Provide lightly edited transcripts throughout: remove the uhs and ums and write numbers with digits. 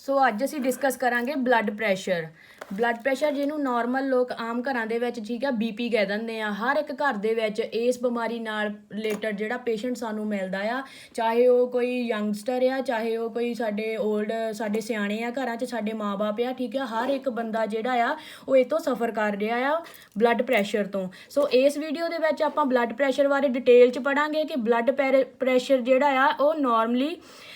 ਸੋ ਅੱਜ ਅਸੀਂ ਡਿਸਕਸ ਕਰਾਂਗੇ ਬਲੱਡ ਪ੍ਰੈਸ਼ਰ ਜਿਹਨੂੰ ਨਾਰਮਲ ਲੋਕ ਆਮ ਘਰਾਂ ਦੇ ਵਿੱਚ ਠੀਕ ਹੈ ਬੀਪੀ ਕਹਿ ਦਿੰਦੇ ਆ। ਹਰ ਇੱਕ ਘਰ ਦੇ ਵਿੱਚ ਇਸ ਬਿਮਾਰੀ ਨਾਲ ਰਿਲੇਟਡ ਜਿਹੜਾ ਪੇਸ਼ੈਂਟ ਸਾਨੂੰ ਮਿਲਦਾ ਆ, ਚਾਹੇ ਉਹ ਕੋਈ ਯੰਗਸਟਰ ਆ, ਚਾਹੇ ਉਹ ਕੋਈ ਸਾਡੇ ਸਿਆਣੇ ਆ, ਘਰਾਂ 'ਚ ਸਾਡੇ ਮਾਂ-ਬਾਪ ਆ, ਠੀਕ ਆ। ਹਰ ਇੱਕ ਬੰਦਾ ਜਿਹੜਾ ਆ ਉਹ ਇਹ ਤੋਂ ਸਫਰ ਕਰ ਰਿਹਾ ਆ ਬਲੱਡ ਪ੍ਰੈਸ਼ਰ ਤੋਂ। ਸੋ ਇਸ ਵੀਡੀਓ ਦੇ ਵਿੱਚ ਆਪਾਂ ਬਲੱਡ ਪ੍ਰੈਸ਼ਰ ਬਾਰੇ ਡਿਟੇਲ 'ਚ ਪੜਾਂਗੇ ਕਿ ਬਲੱਡ ਪ੍ਰੈਸ਼ਰ ਜਿਹੜਾ ਆ ਉਹ ਨਾਰਮਲੀ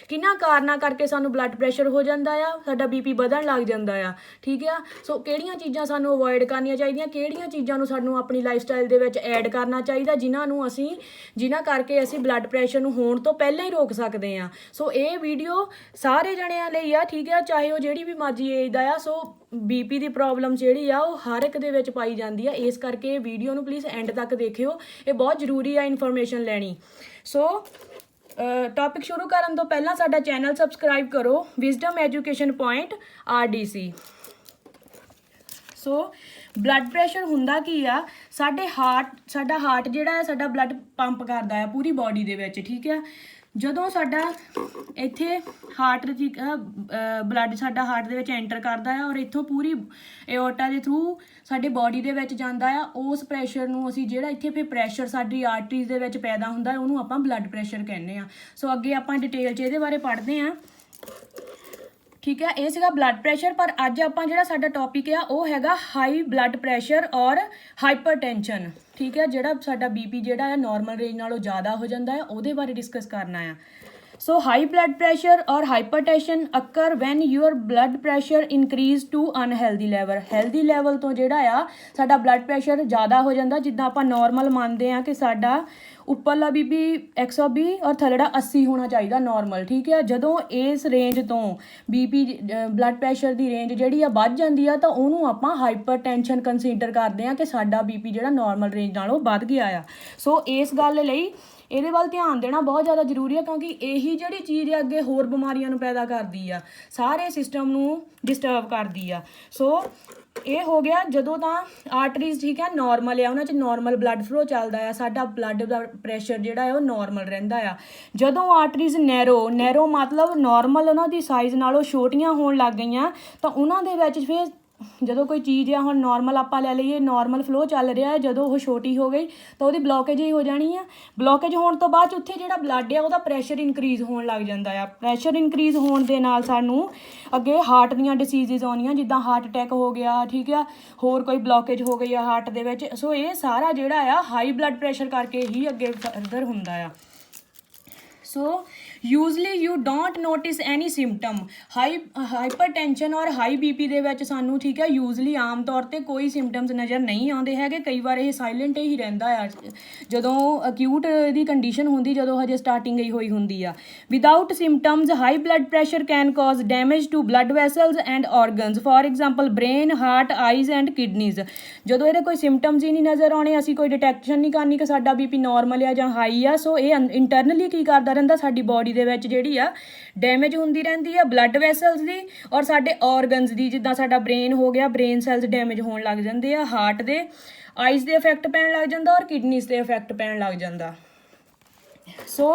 ਕਿੰਨਾ ਕਾਰਨਾਂ ਕਰਕੇ ਸਾਨੂੰ ਬਲੱਡ ਪ੍ਰੈਸ਼ਰ ਹੋ ਜਾਂਦਾ ਆ, ਸਾਡਾ ਬੀਪੀ ਵਧਣ ਲੱਗ ਜਾਂਦਾ ਆ, ਠੀਕ ਆ। ਸੋ ਕਿਹੜੀਆਂ ਚੀਜ਼ਾਂ ਸਾਨੂੰ ਅਵੋਇਡ ਕਰਨੀਆਂ ਚਾਹੀਦੀਆਂ, ਕਿਹੜੀਆਂ ਚੀਜ਼ਾਂ ਨੂੰ ਸਾਨੂੰ ਆਪਣੀ ਲਾਈਫ ਸਟਾਈਲ ਦੇ ਵਿੱਚ ਐਡ ਕਰਨਾ ਚਾਹੀਦਾ, ਜਿਨ੍ਹਾਂ ਕਰਕੇ ਅਸੀਂ ਬਲੱਡ ਪ੍ਰੈਸ਼ਰ ਨੂੰ ਹੋਣ ਤੋਂ ਪਹਿਲਾਂ ਹੀ ਰੋਕ ਸਕਦੇ ਹਾਂ। ਸੋ ਇਹ ਵੀਡੀਓ ਸਾਰੇ ਜਣਿਆਂ ਲਈ ਆ, ਠੀਕ ਆ, ਚਾਹੇ ਉਹ ਜਿਹੜੀ ਵੀ ਮਰਜ਼ੀ ਏਜ ਦਾ ਆ। ਸੋ ਬੀਪੀ ਦੀ ਪ੍ਰੋਬਲਮ ਜਿਹੜੀ ਆ ਉਹ ਹਰ ਇੱਕ ਦੇ ਵਿੱਚ ਪਾਈ ਜਾਂਦੀ ਆ, ਇਸ ਕਰਕੇ ਵੀਡੀਓ ਨੂੰ ਪਲੀਜ਼ ਐਂਡ ਤੱਕ ਦੇਖਿਓ, ਇਹ ਬਹੁਤ ਜ਼ਰੂਰੀ ਆ ਇਨਫੋਰਮੇਸ਼ਨ ਲੈਣੀ। ਸੋ ਟੌਪਿਕ ਸ਼ੁਰੂ ਕਰਨ ਤੋਂ ਪਹਿਲਾਂ ਸਾਡਾ ਚੈਨਲ ਸਬਸਕ੍ਰਾਈਬ ਕਰੋ, ਵਿਜ਼ਡਮ ਐਜੂਕੇਸ਼ਨ ਪੁਆਇੰਟ RDC। ਸੋ ਬਲੱਡ ਪ੍ਰੈਸ਼ਰ ਹੁੰਦਾ ਕੀ ਆ, ਸਾਡਾ ਹਾਰਟ ਜਿਹੜਾ ਹੈ ਸਾਡਾ ਬਲੱਡ ਪੰਪ ਕਰਦਾ ਆ ਪੂਰੀ ਬਾਡੀ ਦੇ ਵਿੱਚ, ਠੀਕ ਹੈ। ਜਦੋਂ ਸਾਡਾ ਇੱਥੇ ਬਲੱਡ ਸਾਡਾ ਹਾਰਟ ਦੇ ਵਿੱਚ ਐਂਟਰ ਕਰਦਾ ਆ ਔਰ ਇੱਥੋਂ ਪੂਰੀ ਏਓਰਟਾ ਦੇ ਥਰੂ ਸਾਡੇ ਬਾਡੀ ਦੇ ਵਿੱਚ ਜਾਂਦਾ ਆ, ਉਸ ਪ੍ਰੈਸ਼ਰ ਨੂੰ ਅਸੀਂ ਜਿਹੜਾ ਇੱਥੇ ਫਿਰ ਪ੍ਰੈਸ਼ਰ ਸਾਡੀ ਆਰਟਰੀਜ਼ ਦੇ ਵਿੱਚ ਪੈਦਾ ਹੁੰਦਾ ਉਹਨੂੰ ਆਪਾਂ ਬਲੱਡ ਪ੍ਰੈਸ਼ਰ ਕਹਿੰਦੇ ਆ। ਸੋ ਅੱਗੇ ਆਪਾਂ ਡਿਟੇਲ 'ਚ ਇਹਦੇ ਬਾਰੇ ਪੜ੍ਹਦੇ ਹਾਂ, ਠੀਕ ਹੈ। ਇਹ ਸੀਗਾ ਬਲੱਡ ਪ੍ਰੈਸ਼ਰ, ਪਰ ਅੱਜ ਆਪਾਂ ਜਿਹੜਾ ਸਾਡਾ ਟੌਪਿਕ ਆ ਉਹ ਹੈਗਾ high blood pressure or hypertension, ਠੀਕ ਹੈ। ਜਿਹੜਾ ਸਾਡਾ ਬੀਪੀ ਜਿਹੜਾ ਆ ਨਾਰਮਲ ਰੇਂਜ ਨਾਲੋਂ ਜ਼ਿਆਦਾ ਹੋ ਜਾਂਦਾ ਹੈ, ਉਹਦੇ ਬਾਰੇ ਡਿਸਕਸ ਕਰਨਾ ਆ। So high blood pressure or hypertension occur when your blood pressure increase to unhealthy level. Healthy level ਤੋਂ ਜਿਹੜਾ ਆ ਸਾਡਾ ਬਲੱਡ ਪ੍ਰੈਸ਼ਰ ਜ਼ਿਆਦਾ ਹੋ ਜਾਂਦਾ, ਜਿੱਦਾਂ ਆਪਾਂ ਨਾਰਮਲ ਮੰਨਦੇ ਹਾਂ ਕਿ ਸਾਡਾ ਉੱਪਰਲਾ ਬੀਪੀ 120 ਔਰ ਥੱਲੜਾ 80 ਹੋਣਾ ਚਾਹੀਦਾ ਨਾਰਮਲ, ਠੀਕ ਹੈ। ਜਦੋਂ ਇਸ ਰੇਂਜ ਤੋਂ ਬੀਪੀ ਬਲੱਡ ਪ੍ਰੈਸ਼ਰ ਦੀ ਰੇਂਜ ਜਿਹੜੀ ਆ ਵੱਧ ਜਾਂਦੀ ਆ ਤਾਂ ਉਹਨੂੰ ਆਪਾਂ ਹਾਈਪਰਟੈਂਸ਼ਨ ਕੰਸੀਡਰ ਕਰਦੇ ਹਾਂ ਕਿ ਸਾਡਾ ਬੀਪੀ ਜਿਹੜਾ ਨਾਰਮਲ ਰੇਂਜ ਨਾਲੋਂ ਵੱਧ ਗਿਆ ਆ। ਸੋ ਇਸ ਗੱਲ ਲਈ ਇਹਦੇ ਵੱਲ ਧਿਆਨ ਦੇਣਾ ਬਹੁਤ ਜ਼ਿਆਦਾ ਜ਼ਰੂਰੀ ਹੈ, ਕਿਉਂਕਿ ਇਹੀ ਜਿਹੜੀ ਚੀਜ਼ ਅੱਗੇ ਹੋਰ ਬਿਮਾਰੀਆਂ ਨੂੰ ਪੈਦਾ ਕਰਦੀ ਆ, ਸਾਰੇ ਸਿਸਟਮ ਨੂੰ ਡਿਸਟਰਬ ਕਰਦੀ ਆ। ਸੋ ਇਹ ਹੋ ਗਿਆ ਜਦੋਂ ਤਾਂ ਆਰਟਰੀਜ਼ ਠੀਕ ਹੈ ਨਾਰਮਲ ਆ, ਉਹਨਾਂ 'ਚ ਨਾਰਮਲ ਬਲੱਡ ਫਲੋ ਚੱਲਦਾ ਆ, ਸਾਡਾ ਬਲੱਡ ਦਾ ਪ੍ਰੈਸ਼ਰ ਜਿਹੜਾ ਹੈ ਉਹ ਨਾਰਮਲ ਰਹਿੰਦਾ ਆ। ਜਦੋਂ ਆਰਟਰੀਜ਼ ਨੈਰੋ ਮਤਲਬ ਨਾਰਮਲ ਉਹਨਾਂ ਦੀ ਸਾਈਜ਼ ਨਾਲੋਂ ਛੋਟੀਆਂ ਹੋਣ ਲੱਗ ਗਈਆਂ ਤਾਂ ਉਹਨਾਂ ਦੇ ਵਿੱਚ ਫਿਰ ਜਦੋਂ ਕੋਈ ਚੀਜ਼ ਆ, ਹੁਣ ਨਾਰਮਲ ਆਪਾਂ ਲੈ ਲਈਏ, ਨਾਰਮਲ ਫਲੋ ਚੱਲ ਰਿਹਾ ਹੈ, ਜਦੋਂ ਉਹ ਛੋਟੀ ਹੋ ਗਈ ਤਾਂ ਉਹਦੀ ਬਲੋਕੇਜ ਹੀ ਹੋ ਜਾਣੀ ਆ। ਬਲੋਕੇਜ ਹੋਣ ਤੋਂ ਬਾਅਦ ਉੱਥੇ ਜਿਹੜਾ ਬਲੱਡ ਆ ਉਹਦਾ ਪ੍ਰੈਸ਼ਰ ਇਨਕਰੀਜ਼ ਹੋਣ ਲੱਗ ਜਾਂਦਾ ਆ। ਪ੍ਰੈਸ਼ਰ ਇਨਕਰੀਜ਼ ਹੋਣ ਦੇ ਨਾਲ ਸਾਨੂੰ ਅੱਗੇ ਹਾਰਟ ਦੀਆਂ ਡਿਸੀਜ਼ਜ਼ ਆਉਣੀਆਂ, ਜਿੱਦਾਂ ਹਾਰਟ ਅਟੈਕ ਹੋ ਗਿਆ, ਠੀਕ ਆ, ਹੋਰ ਕੋਈ ਬਲੋਕੇਜ ਹੋ ਗਈ ਆ ਹਾਰਟ ਦੇ ਵਿੱਚ। ਸੋ ਇਹ ਸਾਰਾ ਜਿਹੜਾ ਆ ਹਾਈ ਬਲੱਡ ਪ੍ਰੈਸ਼ਰ ਕਰਕੇ ਹੀ ਅੱਗੇ ਫਰਦਰ ਹੁੰਦਾ ਆ। So usually you don't notice any symptom. Hypertension or high BP ਦੇ ਵਿੱਚ ਸਾਨੂੰ ਠੀਕ ਹੈ ਯੂਜ਼ਲੀ ਆਮ ਤੌਰ 'ਤੇ ਕੋਈ ਸਿੰਪਟਮਸ ਨਜ਼ਰ ਨਹੀਂ ਆਉਂਦੇ ਹੈਗੇ। ਕਈ ਵਾਰ ਇਹ ਸਾਇਲੈਂਟ ਹੀ ਰਹਿੰਦਾ ਆ ਜਦੋਂ ਅਕਿਊਟ ਦੀ ਕੰਡੀਸ਼ਨ ਹੁੰਦੀ, ਜਦੋਂ ਹਜੇ ਸਟਾਰਟਿੰਗ ਹੀ ਹੋਈ ਹੁੰਦੀ ਆ। Without symptoms high blood pressure can cause damage to blood vessels and organs, for example brain, heart, eyes and kidneys. ਜਦੋਂ ਇਹਦੇ ਕੋਈ ਸਿੰਪਟਮਸ ਹੀ ਨਹੀਂ ਨਜ਼ਰ ਆਉਣੇ, ਅਸੀਂ ਕੋਈ ਡਿਟੈਕਸ਼ਨ ਨਹੀਂ ਕਰਨੀ ਕਿ ਸਾਡਾ ਬੀਪੀ ਨਾਰਮਲ ਆ ਜਾਂ ਹਾਈ ਆ, ਸੋ ਇਹ ਇੰਟਰਨਲੀ ਕੀ ਕਰਦਾ ਰਹਿੰਦਾ, ਸਾਡੀ ਬਾਡੀ ਦੇ ਵਿੱਚ ਜਿਹੜੀ ਆ ਡੈਮੇਜ ਹੁੰਦੀ ਰਹਿੰਦੀ ਆ ਬਲੱਡ ਵੈਸਲਸ ਦੀ ਔਰ ਸਾਡੇ ਔਰਗਨਸ ਦੀ, ਜਿੱਦਾਂ ਸਾਡਾ ਬ੍ਰੇਨ ਹੋ ਗਿਆ, ਬ੍ਰੇਨ ਸੈਲਸ ਡੈਮੇਜ ਹੋਣ ਲੱਗ ਜਾਂਦੇ ਆ, ਹਾਰਟ ਦੇ, ਆਈਜ਼ ਦੇ ਇਫੈਕਟ ਪੈਣ ਲੱਗ ਜਾਂਦਾ ਔਰ ਕਿਡਨੀਜ਼ ਦੇ ਇਫੈਕਟ ਪੈਣ ਲੱਗ ਜਾਂਦਾ। ਸੋ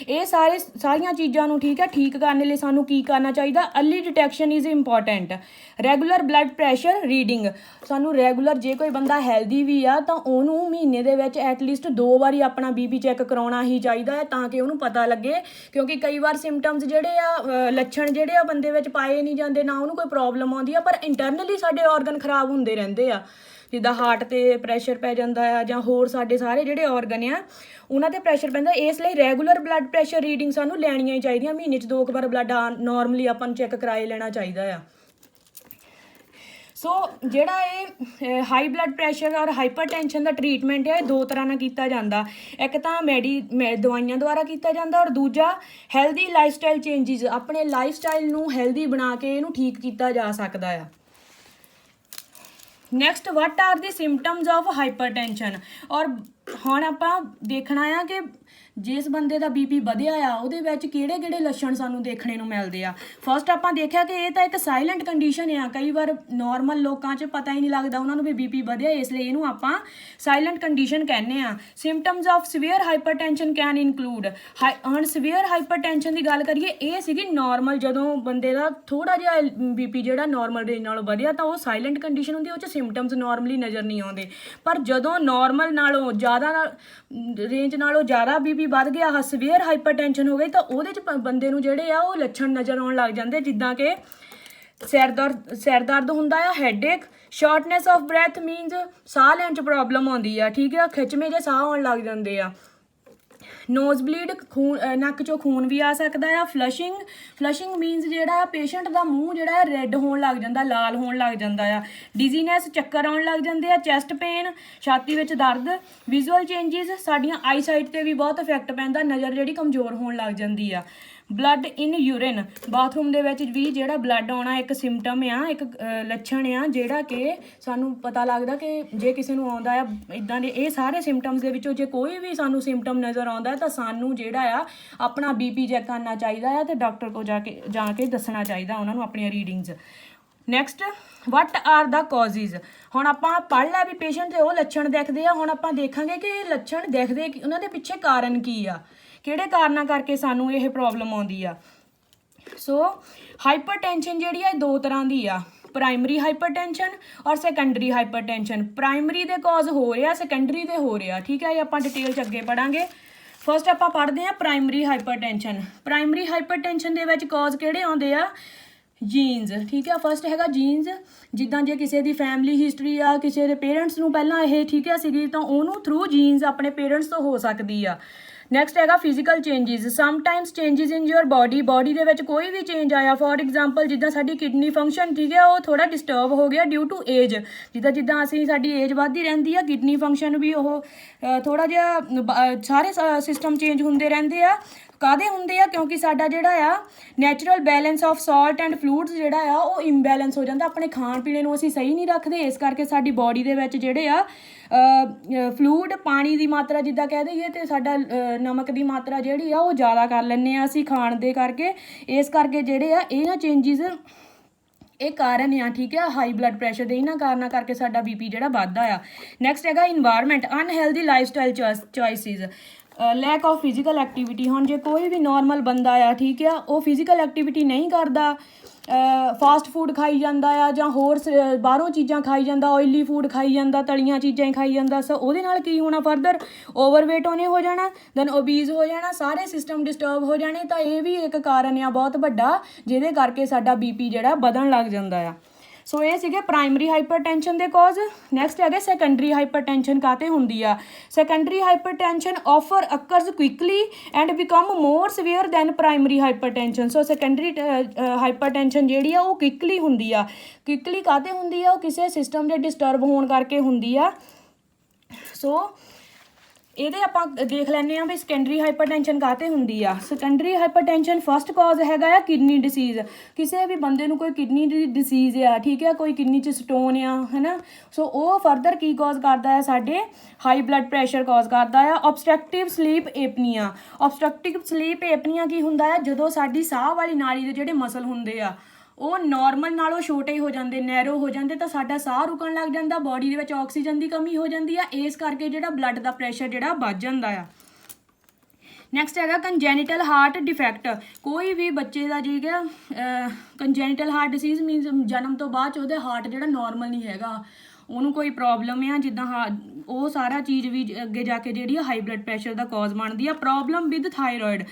ਇਹ ਸਾਰੀਆਂ ਚੀਜ਼ਾਂ ਨੂੰ ਠੀਕ ਕਰਨ ਲਈ ਸਾਨੂੰ ਕੀ ਕਰਨਾ ਚਾਹੀਦਾ, early detection is important. Regular blood pressure reading, ਸਾਨੂੰ ਰੈਗੂਲਰ ਜੇ ਕੋਈ ਬੰਦਾ ਹੈਲਦੀ ਵੀ ਆ ਤਾਂ ਉਹਨੂੰ ਮਹੀਨੇ ਦੇ ਵਿੱਚ ਐਟਲੀਸਟ 2 ਵਾਰੀ ਆਪਣਾ ਬੀਪੀ ਚੈੱਕ ਕਰਾਉਣਾ ਹੀ ਚਾਹੀਦਾ ਹੈ, ਤਾਂ ਕਿ ਉਹਨੂੰ ਪਤਾ ਲੱਗੇ। ਕਿਉਂਕਿ ਕਈ ਵਾਰ ਸਿੰਪਟਮਸ ਜਿਹੜੇ ਆ, ਲੱਛਣ ਜਿਹੜੇ ਆ ਬੰਦੇ ਵਿੱਚ ਪਾਏ ਨਹੀਂ ਜਾਂਦੇ, ਨਾ ਉਹਨੂੰ ਕੋਈ ਪ੍ਰੋਬਲਮ ਆਉਂਦੀ ਆ, ਪਰ ਇੰਟਰਨਲੀ ਸਾਡੇ ਔਰਗਨ ਖਰਾਬ ਹੁੰਦੇ ਰਹਿੰਦੇ ਆ, ਜਿੱਦਾਂ ਹਾਰਟ 'ਤੇ ਪ੍ਰੈਸ਼ਰ ਪੈ ਜਾਂਦਾ ਆ ਜਾਂ ਹੋਰ ਸਾਡੇ ਸਾਰੇ ਜਿਹੜੇ ਔਰਗਨ ਆ ਉਹਨਾਂ 'ਤੇ ਪ੍ਰੈਸ਼ਰ ਪੈਂਦਾ। ਇਸ ਲਈ ਰੈਗੂਲਰ ਬਲੱਡ ਪ੍ਰੈਸ਼ਰ ਰੀਡਿੰਗ ਸਾਨੂੰ ਲੈਣੀਆਂ ਹੀ ਚਾਹੀਦੀਆਂ, ਮਹੀਨੇ 'ਚ 2 ਵਾਰ ਬਲੱਡ ਨਾਰਮਲੀ ਆਪਾਂ ਨੂੰ ਚੈੱਕ ਕਰਾਏ ਲੈਣਾ ਚਾਹੀਦਾ ਆ। ਸੋ ਜਿਹੜਾ ਇਹ high blood pressure or hypertension the treatment ਹੈ ਇਹ 2 ਤਰ੍ਹਾਂ ਨਾਲ ਕੀਤਾ ਜਾਂਦਾ। ਇੱਕ ਤਾਂ ਦਵਾਈਆਂ ਦੁਆਰਾ ਕੀਤਾ ਜਾਂਦਾ ਔਰ ਦੂਜਾ ਹੈਲਦੀ ਲਾਈਫ ਸਟਾਈਲ ਚੇਂਜਿਸ, ਆਪਣੇ ਲਾਈਫ ਸਟਾਈਲ ਨੂੰ ਹੈਲਦੀ ਬਣਾ ਕੇ ਇਹਨੂੰ ਠੀਕ ਕੀਤਾ ਜਾ ਸਕਦਾ ਆ। Next, what are the symptoms of hypertension. ਔਰ ਹੁਣ ਆਪਾਂ ਦੇਖਣਾ ਆ ਕਿ ਜਿਸ ਬੰਦੇ ਦਾ ਬੀਪੀ ਵਧਿਆ ਆ ਉਹਦੇ ਵਿੱਚ ਕਿਹੜੇ ਲੱਛਣ ਸਾਨੂੰ ਦੇਖਣੇ ਨੂੰ ਮਿਲਦੇ ਆ। ਫਸਟ ਆਪਾਂ ਦੇਖਿਆ ਕਿ ਇਹ ਤਾਂ ਇੱਕ ਸਾਇਲੈਂਟ ਕੰਡੀਸ਼ਨ ਆ। ਕਈ ਵਾਰ ਨਾਰਮਲ ਲੋਕਾਂ 'ਚ ਪਤਾ ਹੀ ਨਹੀਂ ਲੱਗਦਾ ਉਹਨਾਂ ਨੂੰ ਵੀ ਬੀਪੀ ਵਧਿਆ, ਇਸ ਲਈ ਇਹਨੂੰ ਆਪਾਂ ਸਾਇਲੈਂਟ ਕੰਡੀਸ਼ਨ ਕਹਿੰਦੇ ਆ। Symptoms of severe hypertension can include, ਹੁਣ ਸੀਵੀਅਰ ਹਾਈਪਰਟੈਂਸ਼ਨ ਦੀ ਗੱਲ ਕਰੀਏ, ਇਹ ਸੀਗੀ ਨਾਰਮਲ, ਜਦੋਂ ਬੰਦੇ ਦਾ ਥੋੜਾ ਜਿਹਾ ਬੀਪੀ ਜਿਹੜਾ ਨਾਰਮਲ ਰੇਂਜ ਨਾਲੋਂ ਵਧਿਆ ਤਾਂ ਉਹ ਸਾਇਲੈਂਟ ਕੰਡੀਸ਼ਨ ਹੁੰਦੀ, ਉਹ 'ਚ ਸਿੰਪਟਮਸ ਨਾਰਮਲੀ ਨਜ਼ਰ ਨਹੀਂ ਆਉਂਦੇ। ਪਰ ਜਦੋਂ ਨਾਰਮਲ ਨਾਲੋਂ ਜ਼ਿਆਦਾ ਰੇਂਜ ਨਾਲੋਂ ਜ਼ਿਆਦਾ ਬੀਪੀ ਵੱਧ ਗਿਆ, ਸੀਵੀਅਰ ਹਾਈਪਰਟੈਂਸ਼ਨ ਹੋ ਗਈ, ਤਾਂ ਉਹਦੇ 'ਚ ਬੰਦੇ ਨੂੰ ਜਿਹੜੇ ਆ ਉਹ ਲੱਛਣ ਨਜ਼ਰ ਆਉਣ ਲੱਗ ਜਾਂਦੇ, ਜਿੱਦਾਂ ਕਿ ਸਿਰ ਦਰਦ ਹੁੰਦਾ ਆ, ਹੈਡੇਕ, ਸ਼ਾਰਟਨੈਸ ਆਫ ਬ੍ਰੈਥ ਮੀਨਸ ਸਾਹ ਲੈਣ 'ਚ ਪ੍ਰੋਬਲਮ ਆਉਂਦੀ ਆ, ਠੀਕ ਆ, ਖਿੱਚਵੇਂ ਜਿਹੇ ਸਾਹ ਆਉਣ ਲੱਗ ਜਾਂਦੇ ਆ, ਨੋਜ਼ ਬਲੀਡ, ਖੂਨ, ਨੱਕ 'ਚੋਂ ਖੂਨ ਵੀ ਆ ਸਕਦਾ ਆ, ਫਲਸ਼ਿੰਗ ਮੀਨਸ ਜਿਹੜਾ ਪੇਸ਼ੈਂਟ ਦਾ ਮੂੰਹ ਜਿਹੜਾ ਰੈੱਡ ਹੋਣ ਲੱਗ ਜਾਂਦਾ, ਲਾਲ ਹੋਣ ਲੱਗ ਜਾਂਦਾ ਆ, ਡਿਜ਼ੀਨੈਸ, ਚੱਕਰ ਆਉਣ ਲੱਗ ਜਾਂਦੇ ਆ, ਚੈਸਟ ਪੇਨ, ਛਾਤੀ ਵਿੱਚ ਦਰਦ, ਵਿਜ਼ੂਅਲ ਚੇਂਜਿਸ, ਸਾਡੀਆਂ ਆਈ ਸਾਈਟ 'ਤੇ ਵੀ ਬਹੁਤ ਇਫੈਕਟ ਪੈਂਦਾ, ਨਜ਼ਰ ਜਿਹੜੀ ਕਮਜ਼ੋਰ ਹੋਣ ਲੱਗ ਜਾਂਦੀ ਆ। ਬਲੱਡ ਇਨ ਯੂਰਿਨ, ਬਾਥਰੂਮ ਦੇ ਵਿੱਚ ਵੀ ਜਿਹੜਾ ਬਲੱਡ ਆਉਣਾ ਇੱਕ ਸਿੰਪਟਮ ਆ, ਇੱਕ ਲੱਛਣ ਆ ਜਿਹੜਾ ਕਿ ਸਾਨੂੰ ਪਤਾ ਲੱਗਦਾ ਕਿ ਜੇ ਕਿਸੇ ਨੂੰ ਆਉਂਦਾ ਆ ਇੱਦਾਂ ਦੇ। ਇਹ ਸਾਰੇ ਸਿੰਪਟਮਸ ਦੇ ਵਿੱਚੋਂ ਜੇ ਕੋਈ ਵੀ ਸਾਨੂੰ ਸਿੰਪਟਮ ਨਜ਼ਰ ਆਉਂਦਾ ਤਾਂ ਸਾਨੂੰ ਜਿਹੜਾ ਆ ਆਪਣਾ ਬੀਪੀ ਚੈੱਕ ਕਰਨਾ ਚਾਹੀਦਾ ਆ ਤੇ ਡਾਕਟਰ ਕੋਲ ਜਾ ਕੇ ਦੱਸਣਾ ਚਾਹੀਦਾ ਉਹਨਾਂ ਨੂੰ ਆਪਣੀਆਂ ਰੀਡਿੰਗਸ। ਨੈਕਸਟ, ਵਟ ਆਰ ਦਾ ਕੌਜ਼ਿਜ਼। ਹੁਣ ਆਪਾਂ ਪੜ੍ਹ ਲਿਆ ਵੀ ਪੇਸ਼ੈਂਟ ਦੇ ਉਹ ਲੱਛਣ ਦਿਖਦੇ ਆ, ਹੁਣ ਆਪਾਂ ਦੇਖਾਂਗੇ ਕਿ ਇਹ ਲੱਛਣ ਦਿਖਦੇ ਕਿ ਉਹਨਾਂ ਦੇ ਪਿੱਛੇ ਕਾਰਨ ਕੀ ਆ, ਕਿਹੜੇ ਕਾਰਨਾਂ ਕਰਕੇ ਸਾਨੂੰ ਇਹ ਪ੍ਰੋਬਲਮ ਆਉਂਦੀ ਆ। ਸੋ ਹਾਈਪਰਟੈਂਸ਼ਨ ਜਿਹੜੀ ਆ ਇਹ ਦੋ ਤਰ੍ਹਾਂ ਦੀ ਆ, ਪ੍ਰਾਇਮਰੀ ਹਾਈਪਰਟੈਂਸ਼ਨ ਔਰ ਸੈਕੰਡਰੀ ਹਾਈਪਰਟੈਂਸ਼ਨ। ਪ੍ਰਾਇਮਰੀ ਦੇ ਕੌਜ਼ ਹੋ ਰਿਹਾ, ਸੈਕੰਡਰੀ ਦੇ ਹੋ ਰਿਹਾ, ਠੀਕ ਹੈ। ਇਹ ਆਪਾਂ ਡਿਟੇਲ 'ਚ ਅੱਗੇ ਪੜਾਂਗੇ। ਫਸਟ ਆਪਾਂ ਪੜ੍ਹਦੇ ਹਾਂ ਪ੍ਰਾਇਮਰੀ ਹਾਈਪਰਟੈਂਸ਼ਨ। ਪ੍ਰਾਇਮਰੀ ਹਾਈਪਰਟੈਂਸ਼ਨ ਦੇ ਵਿੱਚ ਕੌਜ਼ ਕਿਹੜੇ ਆਉਂਦੇ ਆ? ਜੀਨਸ, ਠੀਕ ਹੈ। ਫਸਟ ਹੈਗਾ ਜੀਨਸ, ਜਿੱਦਾਂ ਜੇ ਕਿਸੇ ਦੀ ਫੈਮਿਲੀ ਹਿਸਟਰੀ ਆ, ਕਿਸੇ ਦੇ ਪੇਰੈਂਟਸ ਨੂੰ ਪਹਿਲਾਂ ਇਹ ਠੀਕ ਹੈ ਸੀਗੀ ਤਾਂ ਉਹਨੂੰ ਥਰੂ ਜੀਨਸ ਆਪਣੇ ਪੇਰੈਂਟਸ ਤੋਂ ਹੋ ਸਕਦੀ ਆ। ਨੈਕਸਟ ਹੈਗਾ physical changes, sometimes changes in your body ਦੇ ਵਿੱਚ ਕੋਈ ਵੀ ਚੇਂਜ ਆਇਆ। ਫੋਰ ਐਗਜ਼ਾਮਪਲ ਜਿੱਦਾਂ ਸਾਡੀ ਕਿਡਨੀ ਫੰਕਸ਼ਨ ਠੀਕ ਹੈ ਉਹ ਥੋੜਾ ਡਿਸਟਰਬ ਹੋ ਗਿਆ ਡਿਊ ਟੂ ਏਜ। ਜਿੱਦਾਂ ਅਸੀਂ ਸਾਡੀ ਏਜ ਵੱਧਦੀ ਰਹਿੰਦੀ ਆ, ਕਿਡਨੀ ਫੰਕਸ਼ਨ ਵੀ ਉਹ ਥੋੜਾ ਜਿਹਾ ਸਾਰੇ ਸਿਸਟਮ ਚੇਂਜ ਹੁੰਦੇ ਰਹਿੰਦੇ ਆ। ਕਾਹਦੇ ਹੁੰਦੇ ਆ? ਕਿਉਂਕਿ ਸਾਡਾ ਜਿਹੜਾ ਆ natural balance of salt and fluids ਜਿਹੜਾ ਆ ਉਹ ਇੰਬੈਲੈਂਸ ਹੋ ਜਾਂਦਾ। ਆਪਣੇ ਖਾਣ ਪੀਣੇ ਨੂੰ ਅਸੀਂ ਸਹੀ ਨਹੀਂ ਰੱਖਦੇ, ਇਸ ਕਰਕੇ ਸਾਡੀ ਬੋਡੀ ਦੇ ਵਿੱਚ ਜਿਹੜੇ ਆ ਫਲੂਇਡ, ਪਾਣੀ ਦੀ ਮਾਤਰਾ ਜਿੱਦਾਂ ਕਹਿ ਦਈਏ, ਤੇ ਸਾਡਾ ਨਮਕ ਦੀ ਮਾਤਰਾ ਜਿਹੜੀ ਆ ਉਹ ਜ਼ਿਆਦਾ ਕਰ ਲੈਂਦੇ ਆ ਅਸੀਂ ਖਾਣ ਦੇ ਕਰਕੇ। ਇਸ ਕਰਕੇ ਜਿਹੜੇ ਆ ਇਹ ਨਾ ਚੇਂਜਿਸ ਇਹ ਕਾਰਨ ਆ, ਠੀਕ ਹੈ, ਹਾਈ ਬਲੱਡ ਪ੍ਰੈਸ਼ਰ ਦੇ। ਇਹਨਾਂ ਕਾਰਨਾਂ ਕਰਕੇ ਸਾਡਾ ਬੀਪੀ ਜਿਹੜਾ ਵੱਧਦਾ ਆ। ਨੈਕਸਟ ਹੈਗਾ environment, unhealthy life style choices, lack of physical activity. ਹੁਣ ਜੇ ਕੋਈ ਵੀ ਨੋਰਮਲ ਬੰਦਾ ਆ ਠੀਕ ਆ, ਉਹ ਫਿਜ਼ੀਕਲ ਐਕਟੀਵਿਟੀ ਨਹੀਂ ਕਰਦਾ, ਫਾਸਟ ਫੂਡ ਖਾਈ ਜਾਂਦਾ ਆ ਜਾਂ ਹੋਰ ਬਾਹਰੋਂ ਚੀਜ਼ਾਂ ਖਾਈ ਜਾਂਦਾ, ਆਇਲੀ ਫੂਡ ਖਾਈ ਜਾਂਦਾ, ਤਲੀਆਂ ਚੀਜ਼ਾਂ ਹੀ ਖਾਈ ਜਾਂਦਾ, ਸੋ ਉਹਦੇ ਨਾਲ ਕੀ ਹੋਣਾ? ਫਰਦਰ ਓਵਰਵੇਟ ਉਹਨੇ ਹੋ ਜਾਣਾ, ਦੈਨ ਓਬੀਜ਼ ਹੋ ਜਾਣਾ, ਸਾਰੇ ਸਿਸਟਮ ਡਿਸਟਰਬ ਹੋ ਜਾਣੇ। ਤਾਂ ਇਹ ਵੀ ਇੱਕ ਕਾਰਨ ਆ ਬਹੁਤ ਵੱਡਾ ਜਿਹਦੇ ਕਰਕੇ ਸਾਡਾ ਬੀਪੀ ਜਿਹੜਾ ਵਧਣ ਲੱਗ ਜਾਂਦਾ ਆ। ਸੋ ਇਹ ਸੀਗੇ ਪ੍ਰਾਇਮਰੀ ਹਾਈਪਰਟੈਂਸ਼ਨ ਦੇ ਕੌਜ਼। ਨੈਕਸਟ ਹੈਗੇ ਸੈਕੰਡਰੀ ਹਾਈਪਰਟੈਂਸ਼ਨ। ਕਾਹਤੇ ਹੁੰਦੀ ਆ? ਸੈਕੰਡਰੀ ਹਾਈਪਰਟੈਂਸ਼ਨ ਆਫਰ occurs quickly and become more severe than primary hypertension. So secondary hypertension ਜਿਹੜੀ ਆ ਉਹ ਕੁਇਕਲੀ ਹੁੰਦੀ ਆ। ਕੁਇਕਲੀ ਕਾਹਤੇ ਹੁੰਦੀ ਆ? ਉਹ ਕਿਸੇ ਸਿਸਟਮ ਦੇ ਡਿਸਟਰਬ ਹੋਣ ਕਰਕੇ ਹੁੰਦੀ ਆ। ਸੋ ਇਹਦੇ ਆਪਾਂ ਦੇਖ ਲੈਂਦੇ ਹਾਂ ਵੀ ਸੈਕੰਡਰੀ ਹਾਈਪਰਟੈਂਸ਼ਨ ਕਾਹਤੇ ਹੁੰਦੀ ਆ। ਸੈਕੰਡਰੀ ਹਾਈਪਰਟੈਂਸ਼ਨ ਫਸਟ ਕਾਜ਼ ਹੈਗਾ ਆ ਕਿਡਨੀ ਡਿਸੀਜ਼। ਕਿਸੇ ਵੀ ਬੰਦੇ ਨੂੰ ਕੋਈ ਕਿਡਨੀ ਦੀ ਡਿਸੀਜ਼ ਆ, ਠੀਕ ਹੈ, ਕੋਈ ਕਿਡਨੀ 'ਚ ਸਟੋਨ ਆ, ਹੈ ਨਾ, ਸੋ ਉਹ ਫਰਦਰ ਕੀ ਕਾਜ਼ ਕਰਦਾ ਆ? ਸਾਡੇ ਹਾਈ ਬਲੱਡ ਪ੍ਰੈਸ਼ਰ ਕਾਜ਼ ਕਰਦਾ ਆ। ਓਬਸਟਰਕਟਿਵ ਸਲੀਪ ਏਪਨੀਆ। ਓਬਸਟਰਕਟਿਵ ਸਲੀਪ ਏਪਨੀਆ ਕੀ ਹੁੰਦਾ ਆ? ਜਦੋਂ ਸਾਡੀ ਸਾਹ ਵਾਲੀ ਨਾਲੀ ਦੇ ਜਿਹੜੇ ਮਸਲ ਹੁੰਦੇ ਆ ਉਹ ਨਾਰਮਲ ਨਾਲੋਂ ਛੋਟੇ ਹੋ ਜਾਂਦੇ, ਨੈਰੋ ਹੋ ਜਾਂਦੇ, ਤਾਂ ਸਾਡਾ ਸਾਹ ਰੁਕਣ ਲੱਗ ਜਾਂਦਾ, ਬੋਡੀ ਦੇ ਵਿੱਚ ਆਕਸੀਜਨ ਦੀ ਕਮੀ ਹੋ ਜਾਂਦੀ ਆ। ਇਸ ਕਰਕੇ ਜਿਹੜਾ ਬਲੱਡ ਦਾ ਪ੍ਰੈਸ਼ਰ ਜਿਹੜਾ ਵੱਧ ਜਾਂਦਾ ਆ। ਨੈਕਸਟ ਹੈਗਾ ਕੰਜੈਨੀਟਲ ਹਾਰਟ ਡਿਫੈਕਟ। ਕੋਈ ਵੀ ਬੱਚੇ ਦਾ ਜਿਹੜਾ ਕੰਜੈਨੀਟਲ ਹਾਰਟ ਡਿਸੀਜ਼ ਮੀਨਸ ਜਨਮ ਤੋਂ ਬਾਅਦ 'ਚ ਉਹਦੇ ਹਾਰਟ ਜਿਹੜਾ ਨਾਰਮਲ ਨਹੀਂ ਹੈਗਾ, ਉਹਨੂੰ ਕੋਈ ਪ੍ਰੋਬਲਮ ਆ, ਜਿੱਦਾਂ ਉਹ ਸਾਰਾ ਚੀਜ਼ ਵੀ ਅੱਗੇ ਜਾ ਕੇ ਜਿਹੜੀ ਆ ਹਾਈ ਬਲੱਡ ਪ੍ਰੈਸ਼ਰ ਦਾ ਕਾਜ਼ ਬਣਦੀ ਆ। Problem with thyroid.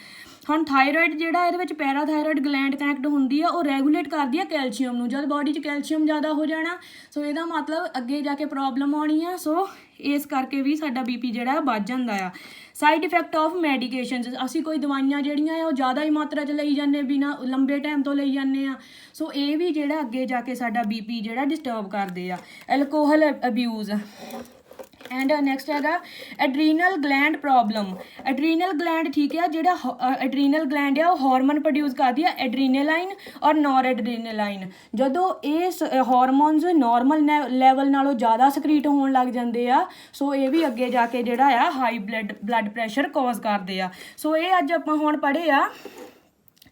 ਹੁਣ ਥਾਇਰੋਇਡ ਜਿਹੜਾ ਇਹਦੇ ਵਿੱਚ ਪੈਰਾਥਾਇਰੋਇਡ ਗਲੈਂਡ ਕਨੈਕਟ ਹੁੰਦੀ ਆ, ਉਹ ਰੈਗੂਲੇਟ ਕਰਦੀ ਆ ਕੈਲਸ਼ੀਅਮ ਨੂੰ। ਜਦ ਬੋਡੀ 'ਚ ਕੈਲਸ਼ੀਅਮ ਜ਼ਿਆਦਾ ਹੋ ਜਾਣਾ, ਸੋ ਇਹਦਾ ਮਤਲਬ ਅੱਗੇ ਜਾ ਕੇ ਪ੍ਰੋਬਲਮ ਆਉਣੀ ਆ। ਸੋ ਇਸ ਕਰਕੇ ਵੀ ਸਾਡਾ ਬੀਪੀ ਜਿਹੜਾ ਵੱਧ ਜਾਂਦਾ ਆ। Side effect of medications. ਅਸੀਂ ਕੋਈ ਦਵਾਈਆਂ ਜਿਹੜੀਆਂ ਆ ਉਹ ਜ਼ਿਆਦਾ ਹੀ ਮਾਤਰਾ 'ਚ ਲਈ ਜਾਂਦੇ, ਬਿਨਾਂ ਲੰਬੇ ਟਾਈਮ ਤੋਂ ਲਈ ਜਾਂਦੇ ਆ। ਸੋ ਇਹ ਵੀ ਜਿਹੜਾ ਅੱਗੇ ਜਾ ਕੇ ਸਾਡਾ ਬੀਪੀ ਜਿਹੜਾ ਡਿਸਟਰਬ ਕਰਦੇ ਆ। Alcohol abuse. ਐਂਡ ਨੈਕਸਟ ਹੈਗਾ adrenal gland problem. Adrenal gland ਠੀਕ ਹੈ, ਜਿਹੜਾ ਐਡਰੀਨਲ ਗਲੈਂਡ ਆ ਉਹ ਹਾਰਮੋਨ ਪ੍ਰੋਡਿਊਸ ਕਰਦੀ ਆ ਐਡਰੀਨਲਾਈਨ ਔਰ ਨੋਰ ਐਡਰੀਨਲਾਈਨ। ਜਦੋਂ ਇਹ ਹਾਰਮੋਨਸ ਨਾਰਮਲ ਲੈਵਲ ਨਾਲੋਂ ਜ਼ਿਆਦਾ ਸਕਰੀਟ ਹੋਣ ਲੱਗ ਜਾਂਦੇ ਆ, ਸੋ ਇਹ ਵੀ ਅੱਗੇ ਜਾ ਕੇ ਜਿਹੜਾ ਆ ਹਾਈ ਬਲੱਡ ਪ੍ਰੈਸ਼ਰ ਕਾਜ਼ ਕਰਦੇ ਆ। ਸੋ ਇਹ ਅੱਜ ਆਪਾਂ ਹੁਣ ਪੜ੍ਹੇ ਆ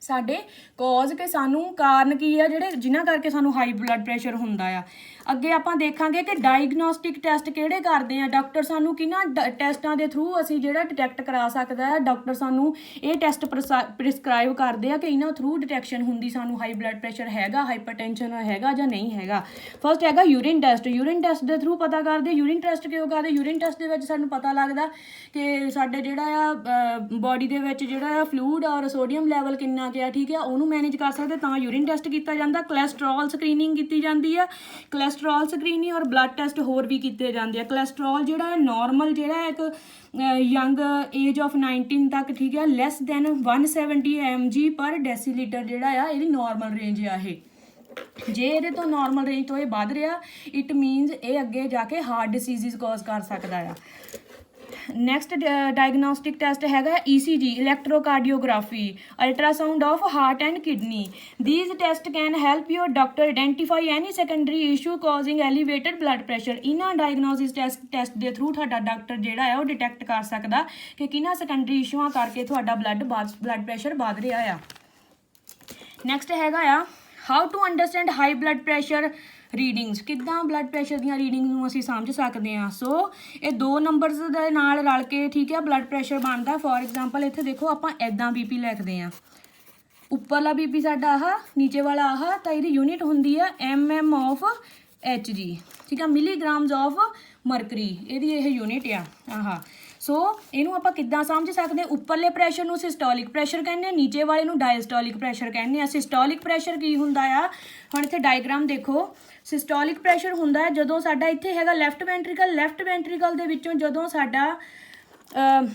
ਸਾਡੇ ਕਾਜ਼ ਕਿ ਸਾਨੂੰ ਕਾਰਨ ਕੀ ਆ ਜਿਹੜੇ ਜਿਨ੍ਹਾਂ ਕਰਕੇ ਸਾਨੂੰ ਹਾਈ ਬਲੱਡ ਪ੍ਰੈਸ਼ਰ ਹੁੰਦਾ ਆ। ਅੱਗੇ ਆਪਾਂ ਦੇਖਾਂਗੇ ਕਿ ਡਾਇਗਨੋਸਟਿਕ ਟੈਸਟ ਕਿਹੜੇ ਕਰਦੇ ਆ ਡਾਕਟਰ, ਸਾਨੂੰ ਕਿਹਨਾਂ ਟੈਸਟਾਂ ਦੇ ਥਰੂ ਅਸੀਂ ਜਿਹੜਾ ਡਿਟੈਕਟ ਕਰਾ ਸਕਦਾ ਹੈ। ਡਾਕਟਰ ਸਾਨੂੰ ਇਹ ਟੈਸਟ ਪ੍ਰਿਸਕ੍ਰਾਈਬ ਕਰਦੇ ਆ ਕਿ ਇਹਨਾਂ ਥਰੂ ਡਿਟੈਕਸ਼ਨ ਹੁੰਦੀ ਸਾਨੂੰ ਹਾਈ ਬਲੱਡ ਪ੍ਰੈਸ਼ਰ ਹੈਗਾ, ਹਾਈਪਰਟੈਂਸ਼ਨ ਹੈਗਾ ਜਾਂ ਨਹੀਂ ਹੈਗਾ। ਫਸਟ ਹੈਗਾ ਯੂਰਿਨ ਟੈਸਟ। ਯੂਰਿਨ ਟੈਸਟ ਦੇ ਥਰੂ ਪਤਾ ਕਰਦੇ। ਯੂਰਿਨ ਟੈਸਟ ਕਿਉਂ ਕਰਦੇ? ਯੂਰਿਨ ਟੈਸਟ ਦੇ ਵਿੱਚ ਸਾਨੂੰ ਪਤਾ ਲੱਗਦਾ ਕਿ ਸਾਡੇ ਜਿਹੜਾ ਆ ਬੋਡੀ ਦੇ ਵਿੱਚ ਜਿਹੜਾ ਆ ਫਲੂਇਡ ਔਰ ਸੋਡੀਅਮ ਲੈਵਲ ਕਿੰਨਾ ਕੁ ਆ, ਠੀਕ ਆ, ਉਹਨੂੰ ਮੈਨੇਜ ਕਰ ਸਕਦੇ ਤਾਂ ਯੂਰਿਨ ਟੈਸਟ ਕੀਤਾ ਜਾਂਦਾ। ਕੋਲੈਸਟਰੋਲ ਸਕਰੀਨਿੰਗ ਕੀਤੀ ਜਾਂਦੀ ਆ। ਕੋਲੈਸਟਰੋਲ ਸਕਰੀਨਿੰਗ ਔਰ ਬਲੱਡ ਟੈਸਟ ਹੋਰ ਵੀ ਕੀਤੇ ਜਾਂਦੇ ਆ। ਕੋਲੈਸਟਰੋਲ ਜਿਹੜਾ ਨਾਰਮਲ ਜਿਹੜਾ ਇੱਕ ਯੰਗ ਏਜ ਆਫ 19 ਤੱਕ, ਠੀਕ ਆ, ਲੈਸ ਦੈਨ 170 mg ਪਰ ਡੈਸੀਲੀਟਰ ਜਿਹੜਾ ਆ ਇਹਦੀ ਨਾਰਮਲ ਰੇਂਜ ਆ। ਇਹ ਜੇ ਇਹਦੇ ਤੋਂ ਨਾਰਮਲ ਰੇਂਜ ਤੋਂ ਇਹ ਵੱਧ ਰਿਹਾ, ਇਟ ਮੀਨਸ ਇਹ ਅੱਗੇ ਜਾ ਕੇ ਹਾਰਟ ਡਿਸੀਜ਼ਸ ਕਾਜ਼ ਕਰ ਸਕਦਾ ਆ। ਨੈਕਸਟ ਡਾਇਗਨੋਸਟਿਕ ਟੈਸਟ ਹੈਗਾ ECG, electrocardiography, ultrasound of heart and kidney. These test can help your doctor identify any secondary issue causing elevated blood pressure. ਇਹਨਾਂ ਡਾਇਗਨੋਸਿਸ ਟੈਸਟ ਦੇ ਥਰੂ ਤੁਹਾਡਾ ਡਾਕਟਰ ਜਿਹੜਾ ਆ ਉਹ ਡਿਟੈਕਟ ਕਰ ਸਕਦਾ ਕਿ ਕਿਹਨਾਂ ਸੈਕੰਡਰੀ ਇਸ਼ੂਆਂ ਕਰਕੇ ਤੁਹਾਡਾ ਬਲੱਡ ਪ੍ਰੈਸ਼ਰ ਵੱਧ ਰਿਹਾ ਆ। ਨੈਕਸਟ ਹੈਗਾ ਆ how to understand high blood pressure readings. ਕਿੱਦਾਂ ਬਲੱਡ ਪ੍ਰੈਸ਼ਰ ਦੀਆਂ ਰੀਡਿੰਗ ਨੂੰ ਅਸੀਂ ਸਮਝ ਸਕਦੇ ਹਾਂ। ਸੋ ਇਹ ਦੋ ਨੰਬਰਸ ਦੇ ਨਾਲ ਰਲ ਕੇ, ਠੀਕ ਹੈ, ਬਲੱਡ ਪ੍ਰੈਸ਼ਰ ਬਣਦਾ। ਫੋਰ ਐਗਜ਼ਾਮਪਲ ਇੱਥੇ ਦੇਖੋ ਆਪਾਂ ਇੱਦਾਂ BP ਲਿਖਦੇ ਹਾਂ। ਉੱਪਰਲਾ BP ਸਾਡਾ ਆਹ, ਨੀਚੇ ਵਾਲਾ ਆਹ, ਤਾਂ ਇਹਦੀ ਯੂਨਿਟ ਹੁੰਦੀ ਆ mm of Hg, ਠੀਕ ਆ, ਮਿਲੀਗ੍ਰਾਮਸ ਆਫ ਮਰਕਰੀ ਇਹਦੀ ਇਹ ਯੂਨਿਟ ਆ ਆਹ। ਸੋ ਇਹਨੂੰ ਆਪਾਂ ਕਿੱਦਾਂ ਸਮਝ ਸਕਦੇ? ਉੱਪਰਲੇ ਪ੍ਰੈਸ਼ਰ ਨੂੰ ਸਿਸਟੋਲਿਕ ਪ੍ਰੈਸ਼ਰ ਕਹਿੰਦੇ ਆ, ਨੀਚੇ ਵਾਲੇ ਨੂੰ ਡਾਇਸਟੋਲਿਕ ਪ੍ਰੈਸ਼ਰ ਕਹਿੰਦੇ ਆ। ਸਿਸਟੋਲਿਕ ਪ੍ਰੈਸ਼ਰ ਕੀ ਹੁੰਦਾ ਆ? ਹੁਣ ਇੱਥੇ ਡਾਇਗਰਾਮ ਦੇਖੋ। ਸਿਸਟੋਲਿਕ ਪ੍ਰੈਸ਼ਰ ਹੁੰਦਾ ਹੈ ਜਦੋਂ ਸਾਡਾ ਇੱਥੇ ਹੈਗਾ ਲੈਫਟ ਵੈਂਟਰੀਕਲ ਦੇ ਵਿੱਚੋਂ ਜਦੋਂ ਸਾਡਾ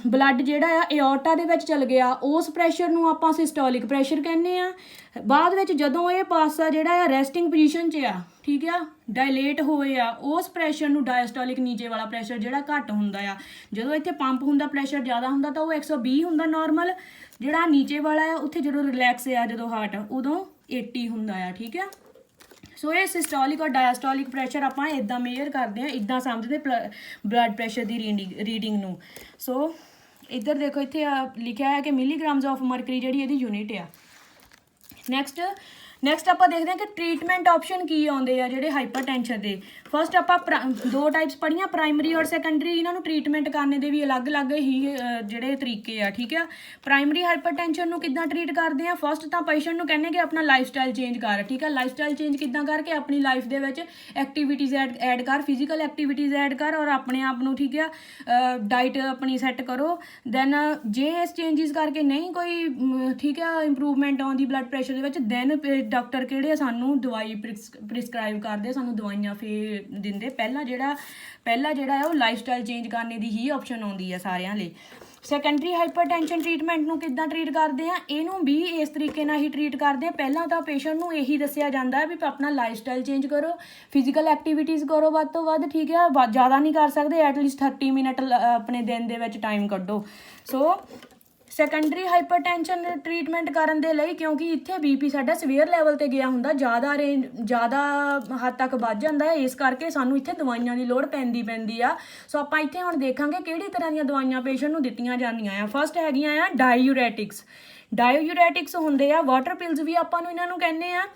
ਬਲੱਡ ਜਿਹੜਾ ਆ ਏਓਰਟਾ ਦੇ ਵਿੱਚ ਚਲ ਗਿਆ, ਉਸ ਪ੍ਰੈਸ਼ਰ ਨੂੰ ਆਪਾਂ ਸਿਸਟੋਲਿਕ ਪ੍ਰੈਸ਼ਰ ਕਹਿੰਦੇ ਆ। ਬਾਅਦ ਵਿੱਚ ਜਦੋਂ ਇਹ ਪਾਸਾ ਜਿਹੜਾ ਆ ਰੈਸਟਿੰਗ ਪੋਜੀਸ਼ਨ 'ਚ ਆ, ਠੀਕ ਆ, ਡਾਇਲੇਟ ਹੋਏ ਆ, ਉਸ ਪ੍ਰੈਸ਼ਰ ਨੂੰ ਡਾਇਸਟੋਲਿਕ, ਨੀਚੇ ਵਾਲਾ ਪ੍ਰੈਸ਼ਰ ਜਿਹੜਾ ਘੱਟ ਹੁੰਦਾ ਆ। ਜਦੋਂ ਇੱਥੇ ਪੰਪ ਹੁੰਦਾ ਪ੍ਰੈਸ਼ਰ ਜ਼ਿਆਦਾ ਹੁੰਦਾ ਤਾਂ ਉਹ 120 ਹੁੰਦਾ ਨਾਰਮਲ। ਜਿਹੜਾ ਨੀਚੇ ਵਾਲਾ ਆ ਉੱਥੇ ਜਦੋਂ ਰਿਲੈਕਸ ਆ ਜਦੋਂ ਹਾਰਟ, ਉਦੋਂ 80 ਹੁੰਦਾ ਆ, ਠੀਕ ਆ। ਸੋ ਇਹ ਸਿਸਟੋਲਿਕ ਔਰ ਡਾਇਸਟੋਲਿਕ ਪ੍ਰੈਸ਼ਰ ਆਪਾਂ ਇੱਦਾਂ ਮੇਜਰ ਕਰਦੇ ਹਾਂ, ਇੱਦਾਂ ਸਮਝਦੇ ਬਲੱਡ ਪ੍ਰੈਸ਼ਰ ਦੀ ਰੀਡਿੰਗ ਨੂੰ। ਸੋ ਇੱਧਰ ਦੇਖੋ, ਇੱਥੇ ਲਿਖਿਆ ਹੈ ਕਿ ਮਿਲੀਗ੍ਰਾਮਸ ਆਫ ਮਰਕਰੀ ਜਿਹੜੀ ਇਹਦੀ ਯੂਨਿਟ ਆ। ਨੈਕਸਟ ਆਪਾਂ ਦੇਖਦੇ ਹਾਂ ਕਿ ਟ੍ਰੀਟਮੈਂਟ ਆਪਸ਼ਨ ਕੀ ਆਉਂਦੇ ਆ ਜਿਹੜੇ ਹਾਈਪਰਟੈਂਸ਼ਨ ਦੇ। ਫਸਟ ਆਪਾਂ ਦੋ ਟਾਈਪਸ ਪੜ੍ਹੀਆਂ, ਪ੍ਰਾਇਮਰੀ ਔਰ ਸੈਕੰਡਰੀ। ਇਹਨਾਂ ਨੂੰ ਟ੍ਰੀਟਮੈਂਟ ਕਰਨੇ ਦੇ ਵੀ ਅਲੱਗ-ਅਲੱਗ ਹੀ ਜਿਹੜੇ ਤਰੀਕੇ ਆ, ਠੀਕ ਆ। ਪ੍ਰਾਇਮਰੀ ਹਾਈਪਰਟੈਂਸ਼ਨ ਨੂੰ ਕਿੱਦਾਂ ਟਰੀਟ ਕਰਦੇ ਆ? ਫਸਟ ਤਾਂ ਪੇਸ਼ੈਂਟ ਨੂੰ ਕਹਿੰਦੇ ਕਿ ਆਪਣਾ ਲਾਈਫ ਸਟਾਈਲ ਚੇਂਜ ਕਰ, ਠੀਕ ਆ। ਲਾਈਫ ਸਟਾਈਲ ਚੇਂਜ ਕਿੱਦਾਂ ਕਰਕੇ? ਆਪਣੀ ਲਾਈਫ ਦੇ ਵਿੱਚ ਐਕਟੀਵਿਟੀਜ਼ ਐਡ ਕਰ, ਫਿਜ਼ੀਕਲ ਐਕਟੀਵਿਟੀਜ਼ ਐਡ ਕਰ ਔਰ ਆਪਣੇ ਆਪ ਨੂੰ, ਠੀਕ ਆ, ਡਾਈਟ ਆਪਣੀ ਸੈੱਟ ਕਰੋ। ਦੈਨ ਜੇ ਇਸ ਚੇਂਜਿਸ ਕਰਕੇ ਨਹੀਂ ਕੋਈ, ਠੀਕ ਆ, ਇੰਪਰੂਵਮੈਂਟ ਆਉਂਦੀ ਬਲੱਡ ਪ੍ਰੈਸ਼ਰ ਦੇ ਵਿੱਚ, ਦੈਨ ਡਾਕਟਰ ਕਿਹੜੇ ਆ ਸਾਨੂੰ ਦਵਾਈ ਪ੍ਰਿਸਕ੍ਰਾਈਬ ਕਰਦੇ, ਸਾਨੂੰ ਦਵਾਈਆਂ ਦਿੰਦੇ। ਪਹਿਲਾ ਜਿਹੜਾ ਹੈ ਉਹ ਲਾਈਫ ਸਟਾਈਲ ਚੇਂਜ ਕਰਨੇ ਦੀ ਹੀ ਆਪਸ਼ਨ ਆਉਂਦੀ ਹੈ ਸਾਰਿਆਂ ਲਈ। ਸੈਕੰਡਰੀ ਹਾਈਪਰਟੈਂਸ਼ਨ ਟ੍ਰੀਟਮੈਂਟ ਨੂੰ ਕਿੱਦਾਂ ਟਰੀਟ ਕਰਦੇ ਆ? ਇਹਨੂੰ ਵੀ ਇਸ ਤਰੀਕੇ ਨਾਲ ਹੀ ਟਰੀਟ ਕਰਦੇ ਆ। ਪਹਿਲਾਂ ਤਾਂ ਪੇਸ਼ੈਂਟ ਨੂੰ ਇਹੀ ਦੱਸਿਆ ਜਾਂਦਾ ਹੈ ਵੀ ਆਪਣਾ ਲਾਈਫ ਸਟਾਈਲ ਚੇਂਜ ਕਰੋ, ਫਿਜ਼ੀਕਲ ਐਕਟੀਵਿਟੀਜ਼ ਕਰੋ ਵੱਧ ਤੋਂ ਵੱਧ, ਠੀਕ ਹੈ। ਜ਼ਿਆਦਾ ਨਹੀਂ ਕਰ ਸਕਦੇ, ਐਟਲੀਸਟ 30 ਮਿੰਟ ਆਪਣੇ ਦਿਨ ਦੇ ਵਿੱਚ ਟਾਈਮ ਕੱਢੋ। ਸੋ ਸੈਕੰਡਰੀ ਹਾਈਪਰਟੈਂਸ਼ਨ ਟ੍ਰੀਟਮੈਂਟ ਕਰਨ ਦੇ ਲਈ, ਕਿਉਂਕਿ ਇੱਥੇ BP ਸਾਡਾ ਸਵੇਅਰ ਲੈਵਲ 'ਤੇ ਗਿਆ ਹੁੰਦਾ, ਜ਼ਿਆਦਾ ਹੱਦ ਤੱਕ ਵੱਧ ਜਾਂਦਾ ਹੈ, ਇਸ ਕਰਕੇ ਸਾਨੂੰ ਇੱਥੇ ਦਵਾਈਆਂ ਦੀ ਲੋੜ ਪੈਂਦੀ ਆ। ਸੋ ਆਪਾਂ ਇੱਥੇ ਹੁਣ ਦੇਖਾਂਗੇ ਕਿਹੜੀ ਤਰ੍ਹਾਂ ਦੀਆਂ ਦਵਾਈਆਂ ਪੇਸ਼ੈਂਟ ਨੂੰ ਦਿੱਤੀਆਂ ਜਾਂਦੀਆਂ ਆ। ਫਸਟ ਹੈਗੀਆਂ ਆ ਡਾਇਊਰੈਟਿਕਸ ਹੁੰਦੇ ਆ, ਵਾਟਰ ਪਿਲਸ ਵੀ ਆਪਾਂ ਨੂੰ ਇਹਨਾਂ ਨੂੰ ਕਹਿੰਦੇ ਆ।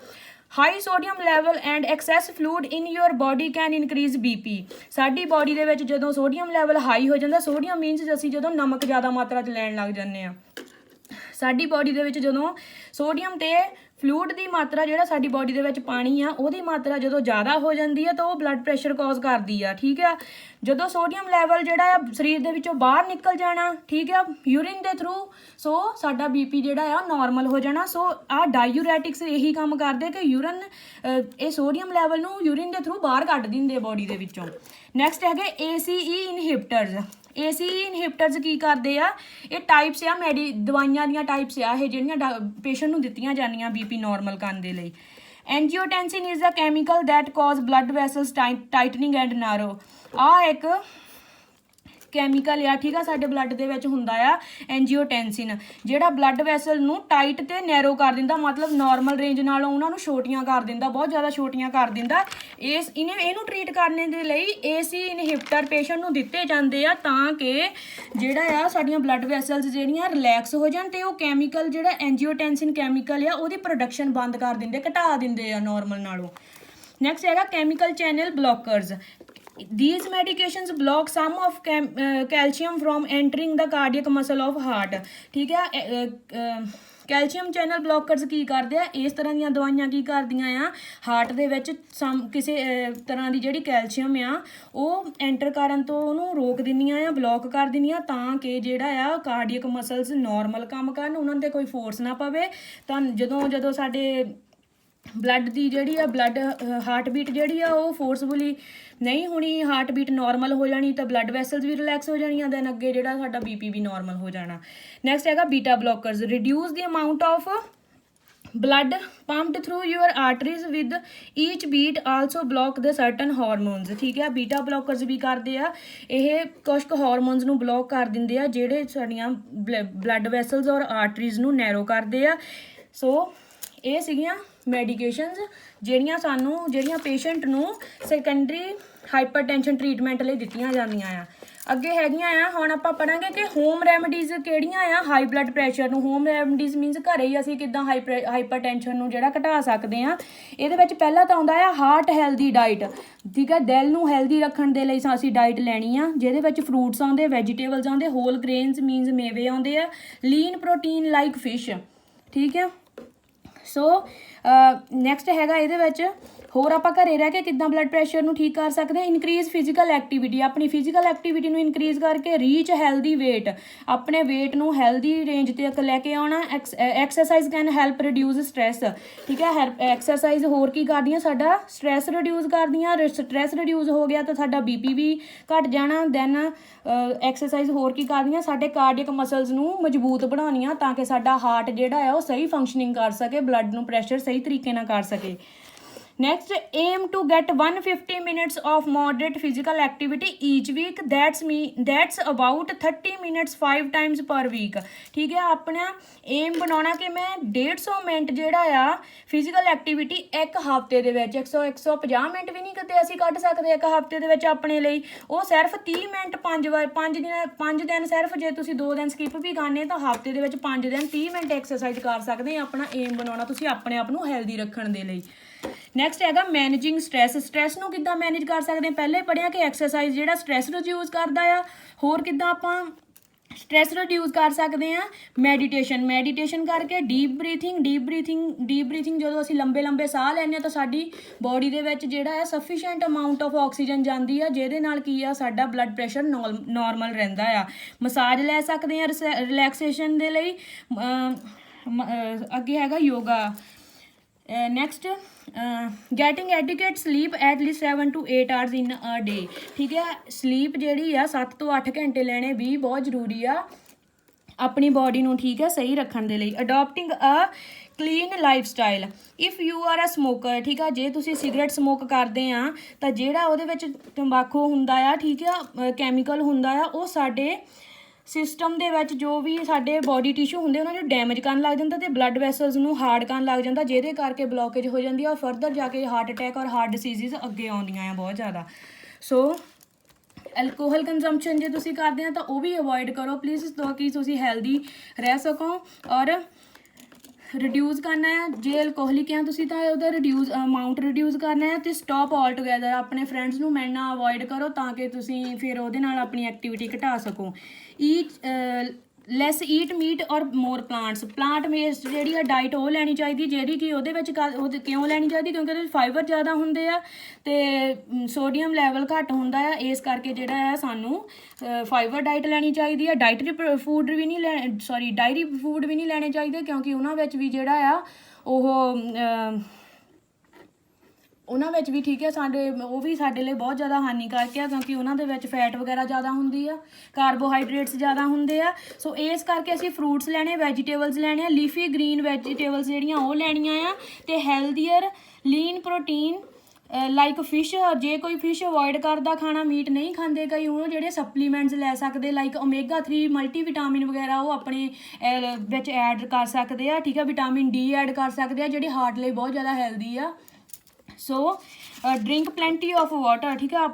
High sodium level and excess fluid in your body can increase BP। ਸਾਡੀ ਬੋਡੀ ਦੇ ਵਿੱਚ ਜਦੋਂ ਸੋਡੀਅਮ ਲੈਵਲ ਹਾਈ ਹੋ ਜਾਂਦਾ, ਸੋਡੀਅਮ ਮੀਨਸ ਅਸੀਂ ਜਦੋਂ ਨਮਕ ਜ਼ਿਆਦਾ ਮਾਤਰਾ 'ਚ ਲੈਣ ਲੱਗ ਜਾਂਦੇ ਹਾਂ। ਸਾਡੀ ਬੋਡੀ ਦੇ ਵਿੱਚ ਜਦੋਂ ਸੋਡੀਅਮ ਤੇ ਫਲੂਇਡ ਦੀ ਮਾਤਰਾ, ਜਿਹੜਾ ਸਾਡੀ ਬੋਡੀ ਦੇ ਵਿੱਚ ਪਾਣੀ ਆ ਉਹਦੀ ਮਾਤਰਾ ਜਦੋਂ ਜ਼ਿਆਦਾ ਹੋ ਜਾਂਦੀ ਆ ਤਾਂ ਉਹ ਬਲੱਡ ਪ੍ਰੈਸ਼ਰ ਕਾਜ਼ ਕਰਦੀ ਆ, ਠੀਕ ਆ। ਜਦੋਂ ਸੋਡੀਅਮ ਲੈਵਲ ਜਿਹੜਾ ਆ ਸਰੀਰ ਦੇ ਵਿੱਚੋਂ ਬਾਹਰ ਨਿਕਲ ਜਾਣਾ, ਠੀਕ ਆ, ਯੂਰਿਨ ਦੇ ਥਰੂ, ਸੋ ਸਾਡਾ BP ਜਿਹੜਾ ਆ ਨਾਰਮਲ ਹੋ ਜਾਣਾ। ਸੋ ਆਹ ਡਾਇਊਰੈਟਿਕਸ ਇਹੀ ਕੰਮ ਕਰਦੇ ਕਿ ਇਹ ਸੋਡੀਅਮ ਲੈਵਲ ਨੂੰ ਯੂਰਿਨ ਦੇ ਥਰੂ ਬਾਹਰ ਕੱਢ ਦਿੰਦੇ ਬੋਡੀ ਦੇ ਵਿੱਚੋਂ। ਨੈਕਸਟ ਹੈਗੇ ACE ਇਨਹਿਬਿਟਰਸ ਕੀ ਕਰਦੇ ਆ? ਇਹ ਟਾਈਪਸ ਆ ਦਵਾਈਆਂ ਦੀਆਂ ਟਾਈਪਸ ਆ ਇਹ ਜਿਹੜੀਆਂ ਪੇਸ਼ੈਂਟ ਨੂੰ ਦਿੱਤੀਆਂ ਜਾਂਦੀਆਂ BP ਨਾਰਮਲ ਕਰਨ ਦੇ ਲਈ। Angiotensin is a chemical that cause blood vessels tightening and narrow. ਆਹ ਇੱਕ ਕੈਮੀਕਲ ਆ, ਠੀਕ ਆ, ਸਾਡੇ ਬਲੱਡ ਦੇ ਵਿੱਚ ਹੁੰਦਾ ਆ ਐਂਜੀਓਟੈਂਸਿਨ, ਜਿਹੜਾ ਬਲੱਡ ਵੈਸਲ ਨੂੰ ਟਾਈਟ ਤੇ ਨੈਰੋ ਕਰ ਦਿੰਦਾ, ਮਤਲਬ ਨਾਰਮਲ ਰੇਂਜ ਨਾਲੋਂ ਉਹਨਾਂ ਨੂੰ ਛੋਟੀਆਂ ਕਰ ਦਿੰਦਾ, ਬਹੁਤ ਜ਼ਿਆਦਾ ਛੋਟੀਆਂ ਕਰ ਦਿੰਦਾ। ਇਹਨੂੰ ਟਰੀਟ ਕਰਨ ਦੇ ਲਈ AC ਇਨਹਿਬਿਟਰ ਪੇਸ਼ੈਂਟ ਨੂੰ ਦਿੱਤੇ ਜਾਂਦੇ ਆ ਤਾਂ ਕਿ ਜਿਹੜਾ ਆ ਸਾਡੀਆਂ ਬਲੱਡ ਵੈਸਲਸ ਜਿਹੜੀਆਂ ਰਿਲੈਕਸ ਹੋ ਜਾਣ ਤੇ ਉਹ ਕੈਮੀਕਲ ਜਿਹੜਾ ਐਂਜੀਓਟੈਂਸਿਨ ਕੈਮੀਕਲ ਆ ਉਹਦੀ ਪ੍ਰੋਡਕਸ਼ਨ ਬੰਦ ਕਰ ਦਿੰਦੇ, ਘਟਾ ਦਿੰਦੇ ਆ ਨਾਰਮਲ ਨਾਲੋਂ। ਨੈਕਸਟ ਹੈਗਾ chemical channel blockers. These medications block some of calcium from entering the cardiac muscle of heart, ਠੀਕ ਹੈ। ਕੈਲਸ਼ੀਅਮ ਚੈਨਲ ਬਲੋਕਰਸ ਕੀ ਕਰਦੇ ਆ, ਇਸ ਤਰ੍ਹਾਂ ਦੀਆਂ ਦਵਾਈਆਂ ਕੀ ਕਰਦੀਆਂ ਆ, ਹਾਰਟ ਦੇ ਵਿੱਚ ਕਿਸੇ ਤਰ੍ਹਾਂ ਦੀ ਜਿਹੜੀ ਕੈਲਸ਼ੀਅਮ ਆ ਉਹ ਐਂਟਰ ਕਰਨ ਤੋਂ ਉਹਨੂੰ ਰੋਕ ਦਿੰਦੀਆਂ ਆ, ਬਲੋਕ ਕਰ ਦਿੰਦੀਆਂ ਤਾਂ ਕਿ ਜਿਹੜਾ ਆ ਕਾਰਡੀਅਕ ਮਸਲਸ ਨਾਰਮਲ ਕੰਮ ਕਰਨ, ਉਹਨਾਂ 'ਤੇ ਕੋਈ ਫੋਰਸ ਨਾ ਪਵੇ। ਤਾਂ ਜਦੋਂ ਸਾਡੇ ਬਲੱਡ ਦੀ ਜਿਹੜੀ ਆ ਹਾਰਟ ਬੀਟ ਜਿਹੜੀ ਆ ਉਹ ਫੋਰਸਫੁਲੀ ਨਹੀਂ ਹੋਣੀ, ਹਾਰਟ ਬੀਟ ਨਾਰਮਲ ਹੋ ਜਾਣੀ ਤਾਂ ਬਲੱਡ ਵੈਸਲਸ ਵੀ ਰਿਲੈਕਸ ਹੋ ਜਾਣੀਆਂ, ਦੈਨ ਅੱਗੇ ਜਿਹੜਾ ਸਾਡਾ BP ਵੀ ਨਾਰਮਲ ਹੋ ਜਾਣਾ। ਨੈਕਸਟ ਹੈਗਾ ਬੀਟਾ ਬਲੋਕਰਸ। Reduce the amount of blood pumped through your arteries with each beat, also block the certain hormones, ਠੀਕ ਹੈ। ਬੀਟਾ ਬਲੋਕਰਸ ਵੀ ਕਰਦੇ ਆ, ਇਹ ਕੁਝ ਕੁ ਹਾਰਮੋਨਸ ਨੂੰ ਬਲੋਕ ਕਰ ਦਿੰਦੇ ਆ ਜਿਹੜੇ ਸਾਡੀਆਂ ਬਲੱਡ ਵੈਸਲਸ ਔਰ ਆਰਟਰੀਜ਼ ਨੂੰ ਨੈਰੋ ਕਰਦੇ ਆ। ਸੋ ਇਹ ਸੀਗੀਆਂ ਮੈਡੀਕੇਸ਼ਨਸ ਜਿਹੜੀਆਂ ਪੇਸ਼ੈਂਟ ਨੂੰ ਸੈਕੰਡਰੀ ਹਾਈਪਰਟੈਂਸ਼ਨ ਟਰੀਟਮੈਂਟ ਲਈ ਦਿੱਤੀਆਂ ਜਾਂਦੀਆਂ ਆ। ਅੱਗੇ ਹੈਗੀਆਂ ਆ, ਹੁਣ ਆਪਾਂ ਪੜਾਂਗੇ ਕਿ ਹੋਮ ਰੈਮਡੀਜ਼ ਕਿਹੜੀਆਂ ਆ ਹਾਈ ਬਲੱਡ ਪ੍ਰੈਸ਼ਰ ਨੂੰ। ਹੋਮ ਰੈਮਡੀਜ਼ ਮੀਨਸ ਘਰੇ ਹੀ ਅਸੀਂ ਕਿੱਦਾਂ ਹਾਈਪਰਟੈਂਸ਼ਨ ਨੂੰ ਜਿਹੜਾ ਘਟਾ ਸਕਦੇ ਆ। ਇਹਦੇ ਵਿੱਚ ਪਹਿਲਾਂ ਤਾਂ ਆਉਂਦਾ ਆ ਹਾਰਟ ਹੈਲਦੀ ਡਾਈਟ, ਠੀਕ ਹੈ। ਦਿਲ ਨੂੰ ਹੈਲਦੀ ਰੱਖਣ ਦੇ ਲਈ ਅਸੀਂ ਡਾਈਟ ਲੈਣੀ ਆ, ਜਿਹਦੇ ਵਿੱਚ ਫਰੂਟਸ ਆਉਂਦੇ, ਵੈਜੀਟੇਬਲਸ ਆਉਂਦੇ, ਹੋਲ ਗ੍ਰੇਨਸ ਮੀਨਸ ਮੇਵੇ ਆਉਂਦੇ ਆ, ਲੀਨ ਪ੍ਰੋਟੀਨ ਲਾਈਕ ਫਿਸ਼, ਠੀਕ ਹੈ। ਸੋ ਨੈਕਸਟ ਹੈਗਾ ਇਹਦੇ ਵਿੱਚ ਹੋਰ ਆਪਾਂ ਘਰੇ ਰਹਿ ਕੇ ਕਿੱਦਾਂ ਬਲੱਡ ਪ੍ਰੈਸ਼ਰ ਨੂੰ ਠੀਕ ਕਰ ਸਕਦੇ ਹਾਂ। ਇਨਕਰੀਜ਼ ਫਿਜ਼ੀਕਲ ਐਕਟੀਵਿਟੀ, ਆਪਣੀ ਫਿਜ਼ੀਕਲ ਐਕਟੀਵਿਟੀ ਨੂੰ ਇਨਕਰੀਜ਼ ਕਰਕੇ ਰੀਚ ਹੈਲਦੀ ਵੇਟ, ਆਪਣੇ ਵੇਟ ਨੂੰ ਹੈਲਦੀ ਰੇਂਜ ਤੱਕ ਲੈ ਕੇ ਆਉਣਾ। Exercise can help reduce stress, ਠੀਕ ਹੈ। ਐਕਸਰਸਾਈਜ਼ ਹੋਰ ਕੀ ਕਰਦੀਆਂ, ਸਾਡਾ ਸਟ੍ਰੈਸ ਰਿਡਿਊਸ ਕਰਦੀਆਂ। ਸਟ੍ਰੈਸ ਰਿਡਿਊਸ ਹੋ ਗਿਆ ਤਾਂ ਸਾਡਾ BP ਵੀ ਘਟ ਜਾਣਾ। ਦੈਨ ਐਕਸਰਸਾਈਜ਼ ਹੋਰ ਕੀ ਕਰਦੀਆਂ, ਸਾਡੇ ਕਾਰਡੀਅਕ ਮਸਲਸ ਨੂੰ ਮਜ਼ਬੂਤ ਬਣਾਉਣੀਆਂ ਤਾਂ ਕਿ ਸਾਡਾ ਹਾਰਟ ਜਿਹੜਾ ਆ ਉਹ ਸਹੀ ਫੰਕਸ਼ਨਿੰਗ ਕਰ ਸਕੇ, ਬਲੱਡ ਨੂੰ ਪ੍ਰੈਸ਼ਰ ਸਹੀ ਤਰੀਕੇ ਨਾਲ ਕਰ ਸਕੇ। Next, aim to get 150 minutes of moderate physical activity each week. That's about 30 minutes 5 times per week. ਠੀਕ ਹੈ। ਆਪਣਾ ਏਮ ਬਣਾਉਣਾ ਕਿ ਮੈਂ 150 ਮਿੰਟ ਜਿਹੜਾ ਆ ਫਿਜ਼ੀਕਲ ਐਕਟੀਵਿਟੀ ਇੱਕ ਹਫ਼ਤੇ ਦੇ ਵਿੱਚ 150 ਮਿੰਟ ਵੀ ਨਹੀਂ ਕਿਤੇ ਅਸੀਂ ਕੱਢ ਸਕਦੇ ਇੱਕ ਹਫ਼ਤੇ ਦੇ ਵਿੱਚ ਆਪਣੇ ਲਈ। ਉਹ ਸਿਰਫ 30 ਮਿੰਟ 5 ਦਿਨ ਸਿਰਫ ਜੇ ਤੁਸੀਂ 2 ਦਿਨ ਸਕਿਪ ਵੀ ਕਰਨੇ ਤਾਂ ਹਫ਼ਤੇ ਦੇ ਵਿੱਚ 5 ਦਿਨ 30 ਮਿੰਟ ਐਕਸਰਸਾਈਜ਼ ਕਰ ਸਕਦੇ ਆ। ਆਪਣਾ ਏਮ ਬਣਾਉਣਾ ਤੁਸੀਂ ਆਪਣੇ ਆਪ ਨੂੰ ਹੈਲਦੀ ਰੱਖਣ ਦੇ ਲਈ। ਨੈਕਸਟ ਹੈਗਾ ਮੈਨੇਜਿੰਗ ਸਟ੍ਰੈਸ। ਸਟ੍ਰੈਸ ਨੂੰ ਕਿੱਦਾਂ ਮੈਨੇਜ ਕਰ ਸਕਦੇ ਹਾਂ, ਪਹਿਲੇ ਪੜ੍ਹਿਆ ਕਿ ਐਕਸਰਸਾਈਜ਼ ਜਿਹੜਾ ਸਟ੍ਰੈਸ ਰਿਡਿਊਸ ਕਰਦਾ ਆ। ਹੋਰ ਕਿੱਦਾਂ ਆਪਾਂ ਸਟ੍ਰੈਸ ਰਿਡਿਊਸ ਕਰ ਸਕਦੇ ਹਾਂ, ਮੈਡੀਟੇਸ਼ਨ ਕਰਕੇ ਡੀਪ ਬਰੀਥਿੰਗ ਜਦੋਂ ਅਸੀਂ ਲੰਬੇ ਸਾਹ ਲੈਂਦੇ ਹਾਂ ਤਾਂ ਸਾਡੀ ਬੋਡੀ ਦੇ ਵਿੱਚ ਜਿਹੜਾ ਹੈ ਸਫੀਸ਼ੀਐਂਟ ਅਮਾਊਂਟ ਆਫ ਆਕਸੀਜਨ ਜਾਂਦੀ ਆ, ਜਿਹਦੇ ਨਾਲ ਕੀ ਆ ਸਾਡਾ ਬਲੱਡ ਪ੍ਰੈਸ਼ਰ ਨਾਰਮਲ ਰਹਿੰਦਾ ਆ। ਮਸਾਜ ਲੈ ਸਕਦੇ ਹਾਂ ਰਿਲੈਕਸੇਸ਼ਨ ਦੇ ਲਈ। ਅੱਗੇ ਹੈਗਾ yoga. Next getting adequate sleep at least 7 to 8 hours in a day, ਠੀਕ ਹੈ। ਸਲੀਪ ਜਿਹੜੀ ਆ 7 ਤੋਂ 8 ਘੰਟੇ ਲੈਣੇ ਵੀ ਬਹੁਤ ਜ਼ਰੂਰੀ ਆ ਆਪਣੀ ਬੋਡੀ ਨੂੰ, ਠੀਕ ਹੈ, ਸਹੀ ਰੱਖਣ ਦੇ ਲਈ। Adopting a clean lifestyle. If you are a smoker, ਠੀਕ ਆ, ਜੇ ਤੁਸੀਂ ਸਿਗਰਟ ਸਮੋਕ ਕਰਦੇ ਆ ਤਾਂ ਜਿਹੜਾ ਉਹਦੇ ਵਿੱਚ ਤੰਬਾਕੂ ਹੁੰਦਾ ਆ, ਠੀਕ ਆ, ਕੈਮੀਕਲ ਹੁੰਦਾ ਆ, ਉਹ ਸਾਡੇ ਸਿਸਟਮ ਦੇ ਵਿੱਚ ਜੋ ਵੀ ਸਾਡੇ ਬੋਡੀ ਟਿਸ਼ੂ ਹੁੰਦੇ ਉਹਨਾਂ ਨੂੰ ਡੈਮੇਜ ਕਰਨ ਲੱਗ ਜਾਂਦਾ ਅਤੇ ਬਲੱਡ ਵੈਸਲਸ ਨੂੰ ਹਾਰਡ ਕਰਨ ਲੱਗ ਜਾਂਦਾ, ਜਿਹਦੇ ਕਰਕੇ ਬਲੋਕੇਜ ਹੋ ਜਾਂਦੀ ਆ ਔਰ ਫਰਦਰ ਜਾ ਕੇ ਹਾਰਟ ਅਟੈਕ ਔਰ ਹਾਰਟ ਡਿਸੀਜ਼ਿਸ ਅੱਗੇ ਆਉਂਦੀਆਂ ਆ ਬਹੁਤ ਜ਼ਿਆਦਾ। ਸੋ ਐਲਕੋਹਲ ਕੰਜ਼ੰਪਸ਼ਨ ਜੇ ਤੁਸੀਂ ਕਰਦੇ ਆ ਤਾਂ ਉਹ ਵੀ ਅਵੋਇਡ ਕਰੋ ਪਲੀਜ਼, ਤਾਂ ਕਿ ਤੁਸੀਂ ਹੈਲਦੀ ਰਹਿ ਸਕੋ। ਔਰ ਰਿਡਿਊਸ ਕਰਨਾ ਹੈ, ਜੇ ਐਲਕੋਹਲਿਕ ਆ ਤੁਸੀਂ ਤਾਂ ਉਹਦਾ ਅਮਾਊਂਟ ਰਿਡਿਊਸ ਕਰਨਾ ਹੈ। ਅਤੇ ਸਟੋਪ ਆਲ ਟੂਗੈਦਰ, ਆਪਣੇ ਫਰੈਂਡਸ ਨੂੰ ਮਿਲਣਾ ਅਵੋਇਡ ਕਰੋ ਤਾਂ ਕਿ ਤੁਸੀਂ ਫਿਰ ਉਹਦੇ ਨਾਲ ਆਪਣੀ ਐਕਟੀਵਿਟੀ ਘਟਾ ਸਕੋ। ਲੈਸ ਈਟ ਮੀਟ ਔਰ ਮੋਰ ਪਲਾਂਟ ਬੇਸਡ ਜਿਹੜੀ ਆ ਡਾਈਟ ਉਹ ਲੈਣੀ ਚਾਹੀਦੀ, ਜਿਹੜੀ ਕਿ ਉਹਦੇ ਵਿੱਚ ਕਿਉਂ ਲੈਣੀ ਚਾਹੀਦੀ, ਕਿਉਂਕਿ ਉਹਦੇ ਵਿੱਚ ਫਾਈਬਰ ਜ਼ਿਆਦਾ ਹੁੰਦੇ ਆ ਅਤੇ ਸੋਡੀਅਮ ਲੈਵਲ ਘੱਟ ਹੁੰਦਾ ਆ। ਇਸ ਕਰਕੇ ਜਿਹੜਾ ਆ ਸਾਨੂੰ ਫਾਈਬਰ ਡਾਈਟ ਲੈਣੀ ਚਾਹੀਦੀ ਆ। ਡਾਇਰੀ ਫੂਡ ਵੀ ਨਹੀਂ ਲੈਣੇ ਚਾਹੀਦੇ, ਕਿਉਂਕਿ ਉਹਨਾਂ ਵਿੱਚ ਵੀ ਜਿਹੜਾ ਆ ਉਹਨਾਂ ਵਿੱਚ ਵੀ, ਠੀਕ ਹੈ, ਉਹ ਵੀ ਸਾਡੇ ਲਈ ਬਹੁਤ ਜ਼ਿਆਦਾ ਹਾਨੀਕਾਰਕ ਆ, ਕਿਉਂਕਿ ਉਹਨਾਂ ਦੇ ਵਿੱਚ ਫੈਟ ਵਗੈਰਾ ਜ਼ਿਆਦਾ ਹੁੰਦੀ ਆ, ਕਾਰਬੋਹਾਈਡਰੇਟਸ ਜ਼ਿਆਦਾ ਹੁੰਦੇ ਆ। ਸੋ ਇਸ ਕਰਕੇ ਅਸੀਂ ਫਰੂਟਸ ਲੈਣੇ, ਵੈਜੀਟੇਬਲਸ ਲੈਣੇ ਆ, ਲੀਫੀ ਗ੍ਰੀਨ ਵੈਜੀਟੇਬਲਸ ਜਿਹੜੀਆਂ ਉਹ ਲੈਣੀਆਂ ਆ, ਅਤੇ ਹੈਲਦੀਅਰ ਲੀਨ ਪ੍ਰੋਟੀਨ ਲਾਈਕ ਫਿਸ਼, ਜੇ ਕੋਈ ਫਿਸ਼ ਅਵੋਇਡ ਕਰਦਾ ਖਾਣਾ, ਮੀਟ ਨਹੀਂ ਖਾਂਦੇ ਕਈ, ਉਹ ਜਿਹੜੇ ਸਪਲੀਮੈਂਟਸ ਲੈ ਸਕਦੇ ਲਾਈਕ ਓਮੇਗਾ 3 ਮਲਟੀਵਿਟਾਮਿਨ ਵਗੈਰਾ ਉਹ ਆਪਣੇ ਵਿੱਚ ਐਡ ਕਰ ਸਕਦੇ ਆ, ਠੀਕ ਆ। ਵਿਟਾਮਿਨ ਡੀ ਐਡ ਕਰ ਸਕਦੇ ਆ, ਜਿਹੜੀ ਹਾਰਟ ਲਈ ਬਹੁਤ ਜ਼ਿਆਦਾ ਹੈਲਦੀ ਆ। ਸੋ ਡਰਿੰਕ ਪਲੈਂਟੀ ਆਫ ਵਾਟਰ, ਠੀਕ ਆ।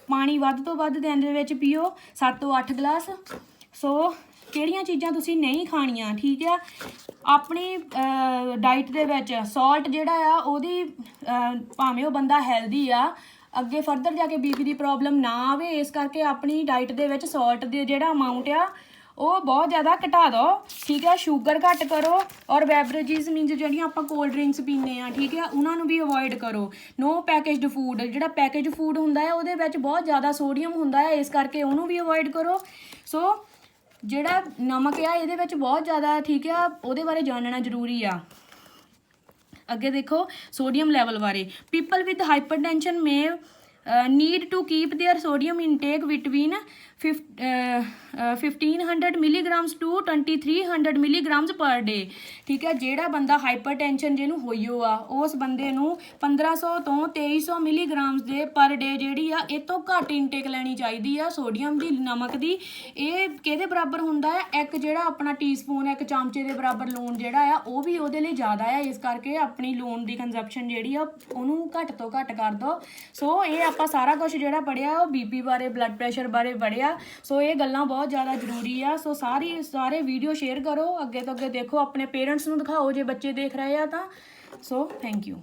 ਪਾਣੀ ਵੱਧ ਤੋਂ ਵੱਧ ਦਿਨ ਦੇ ਵਿੱਚ ਪੀਓ, 7 ਤੋਂ 8 ਗਲਾਸ। ਸੋ ਕਿਹੜੀਆਂ ਚੀਜ਼ਾਂ ਤੁਸੀਂ ਨਹੀਂ ਖਾਣੀਆਂ, ਠੀਕ ਆ। ਆਪਣੀ ਡਾਈਟ ਦੇ ਵਿੱਚ ਸਾਲਟ ਜਿਹੜਾ ਆ ਉਹਦੀ ਭਾਵੇਂ ਉਹ ਬੰਦਾ ਹੈਲਦੀ ਆ, ਅੱਗੇ ਫਰਦਰ ਜਾ ਕੇ ਬੀਪੀ ਦੀ ਪ੍ਰੋਬਲਮ ਨਾ ਆਵੇ, ਇਸ ਕਰਕੇ ਆਪਣੀ ਡਾਈਟ ਦੇ ਵਿੱਚ ਸਾਲਟ ਦੇ ਜਿਹੜਾ ਅਮਾਊਂਟ ਆ ਉਹ ਬਹੁਤ ਜ਼ਿਆਦਾ ਘਟਾ ਦਿਓ, ਠੀਕ ਹੈ। ਸ਼ੂਗਰ ਘੱਟ ਕਰੋ, ਔਰ ਬੈਵਰੇਜਿਸ ਮੀਨਸ ਜਿਹੜੀਆਂ ਆਪਾਂ ਕੋਲਡ ਡਰਿੰਕਸ ਪੀਂਦੇ ਆ, ਠੀਕ ਹੈ, ਉਹਨਾਂ ਨੂੰ ਵੀ ਅਵੋਇਡ ਕਰੋ। ਨੋ ਪੈਕੇਜਡ ਫੂਡ, ਜਿਹੜਾ ਪੈਕੇਜ ਫੂਡ ਹੁੰਦਾ ਹੈ ਉਹਦੇ ਵਿੱਚ ਬਹੁਤ ਜ਼ਿਆਦਾ ਸੋਡੀਅਮ ਹੁੰਦਾ ਹੈ, ਇਸ ਕਰਕੇ ਉਹਨੂੰ ਵੀ ਅਵੋਇਡ ਕਰੋ। ਸੋ ਜਿਹੜਾ ਨਮਕ ਆ ਇਹਦੇ ਵਿੱਚ ਬਹੁਤ ਜ਼ਿਆਦਾ, ਠੀਕ ਆ, ਉਹਦੇ ਬਾਰੇ ਜਾਣਨਾ ਜ਼ਰੂਰੀ ਆ। ਅੱਗੇ ਦੇਖੋ ਸੋਡੀਅਮ ਲੈਵਲ ਬਾਰੇ। People with hypertension may need to keep their sodium intake between 1500 milligrams to 2300 milligrams per day, ਠੀਕ ਹੈ। ਜਿਹੜਾ ਬੰਦਾ ਹਾਈਪਰਟੈਂਸ਼ਨ ਜਿਹਨੂੰ ਹੋਈਓ ਆ, ਉਸ ਬੰਦੇ ਨੂੰ 1500 ਤੋਂ 2300 ਮਿਲੀਗ੍ਰਾਮਸ ਦੇ ਪਰ ਡੇ ਜਿਹੜੀ ਆ ਇਹ ਤੋਂ ਘੱਟ ਇਨਟੇਕ ਲੈਣੀ ਚਾਹੀਦੀ ਆ ਸੋਡੀਅਮ ਦੀ, ਨਮਕ ਦੀ। ਇਹ ਕਿਹਦੇ ਬਰਾਬਰ ਹੁੰਦਾ ਹੈ? ਇੱਕ ਜਿਹੜਾ ਆਪਣਾ ਟੀਸਪੂਨ, ਇੱਕ ਚਮਚੇ ਦੇ ਬਰਾਬਰ ਲੂਣ ਜਿਹੜਾ ਆ ਉਹ ਵੀ ਉਹਦੇ ਲਈ ਜ਼ਿਆਦਾ ਆ, ਇਸ ਕਰਕੇ ਆਪਣੀ ਲੂਣ ਦੀ ਕੰਜ਼ੰਪਸ਼ਨ ਜਿਹੜੀ ਆ ਉਹਨੂੰ ਘੱਟ ਤੋਂ ਘੱਟ ਕਰ ਦਿਓ। ਸੋ ਇਹ ਆਪਾਂ ਸਾਰਾ ਕੁਝ ਜਿਹੜਾ ਪੜ੍ਹਿਆ ਉਹ ਬੀਪੀ ਬਾਰੇ, ਬਲੱਡ ਪ੍ਰੈਸ਼ਰ ਬਾਰੇ ਪੜ੍ਹਿਆ। ਸੋ ਇਹ ਗੱਲਾਂ ਬਹੁਤ ਜ਼ਿਆਦਾ ਜ਼ਰੂਰੀ ਆ। ਸੋ ਸਾਰੇ ਵੀਡੀਓ ਸ਼ੇਅਰ ਕਰੋ, ਅੱਗੇ ਤੋਂ ਅੱਗੇ ਦੇਖੋ, ਆਪਣੇ ਪੇਰੈਂਟਸ ਨੂੰ ਦਿਖਾਓ ਜੇ ਬੱਚੇ ਦੇਖ ਰਹੇ ਆ ਤਾਂ। So thank you.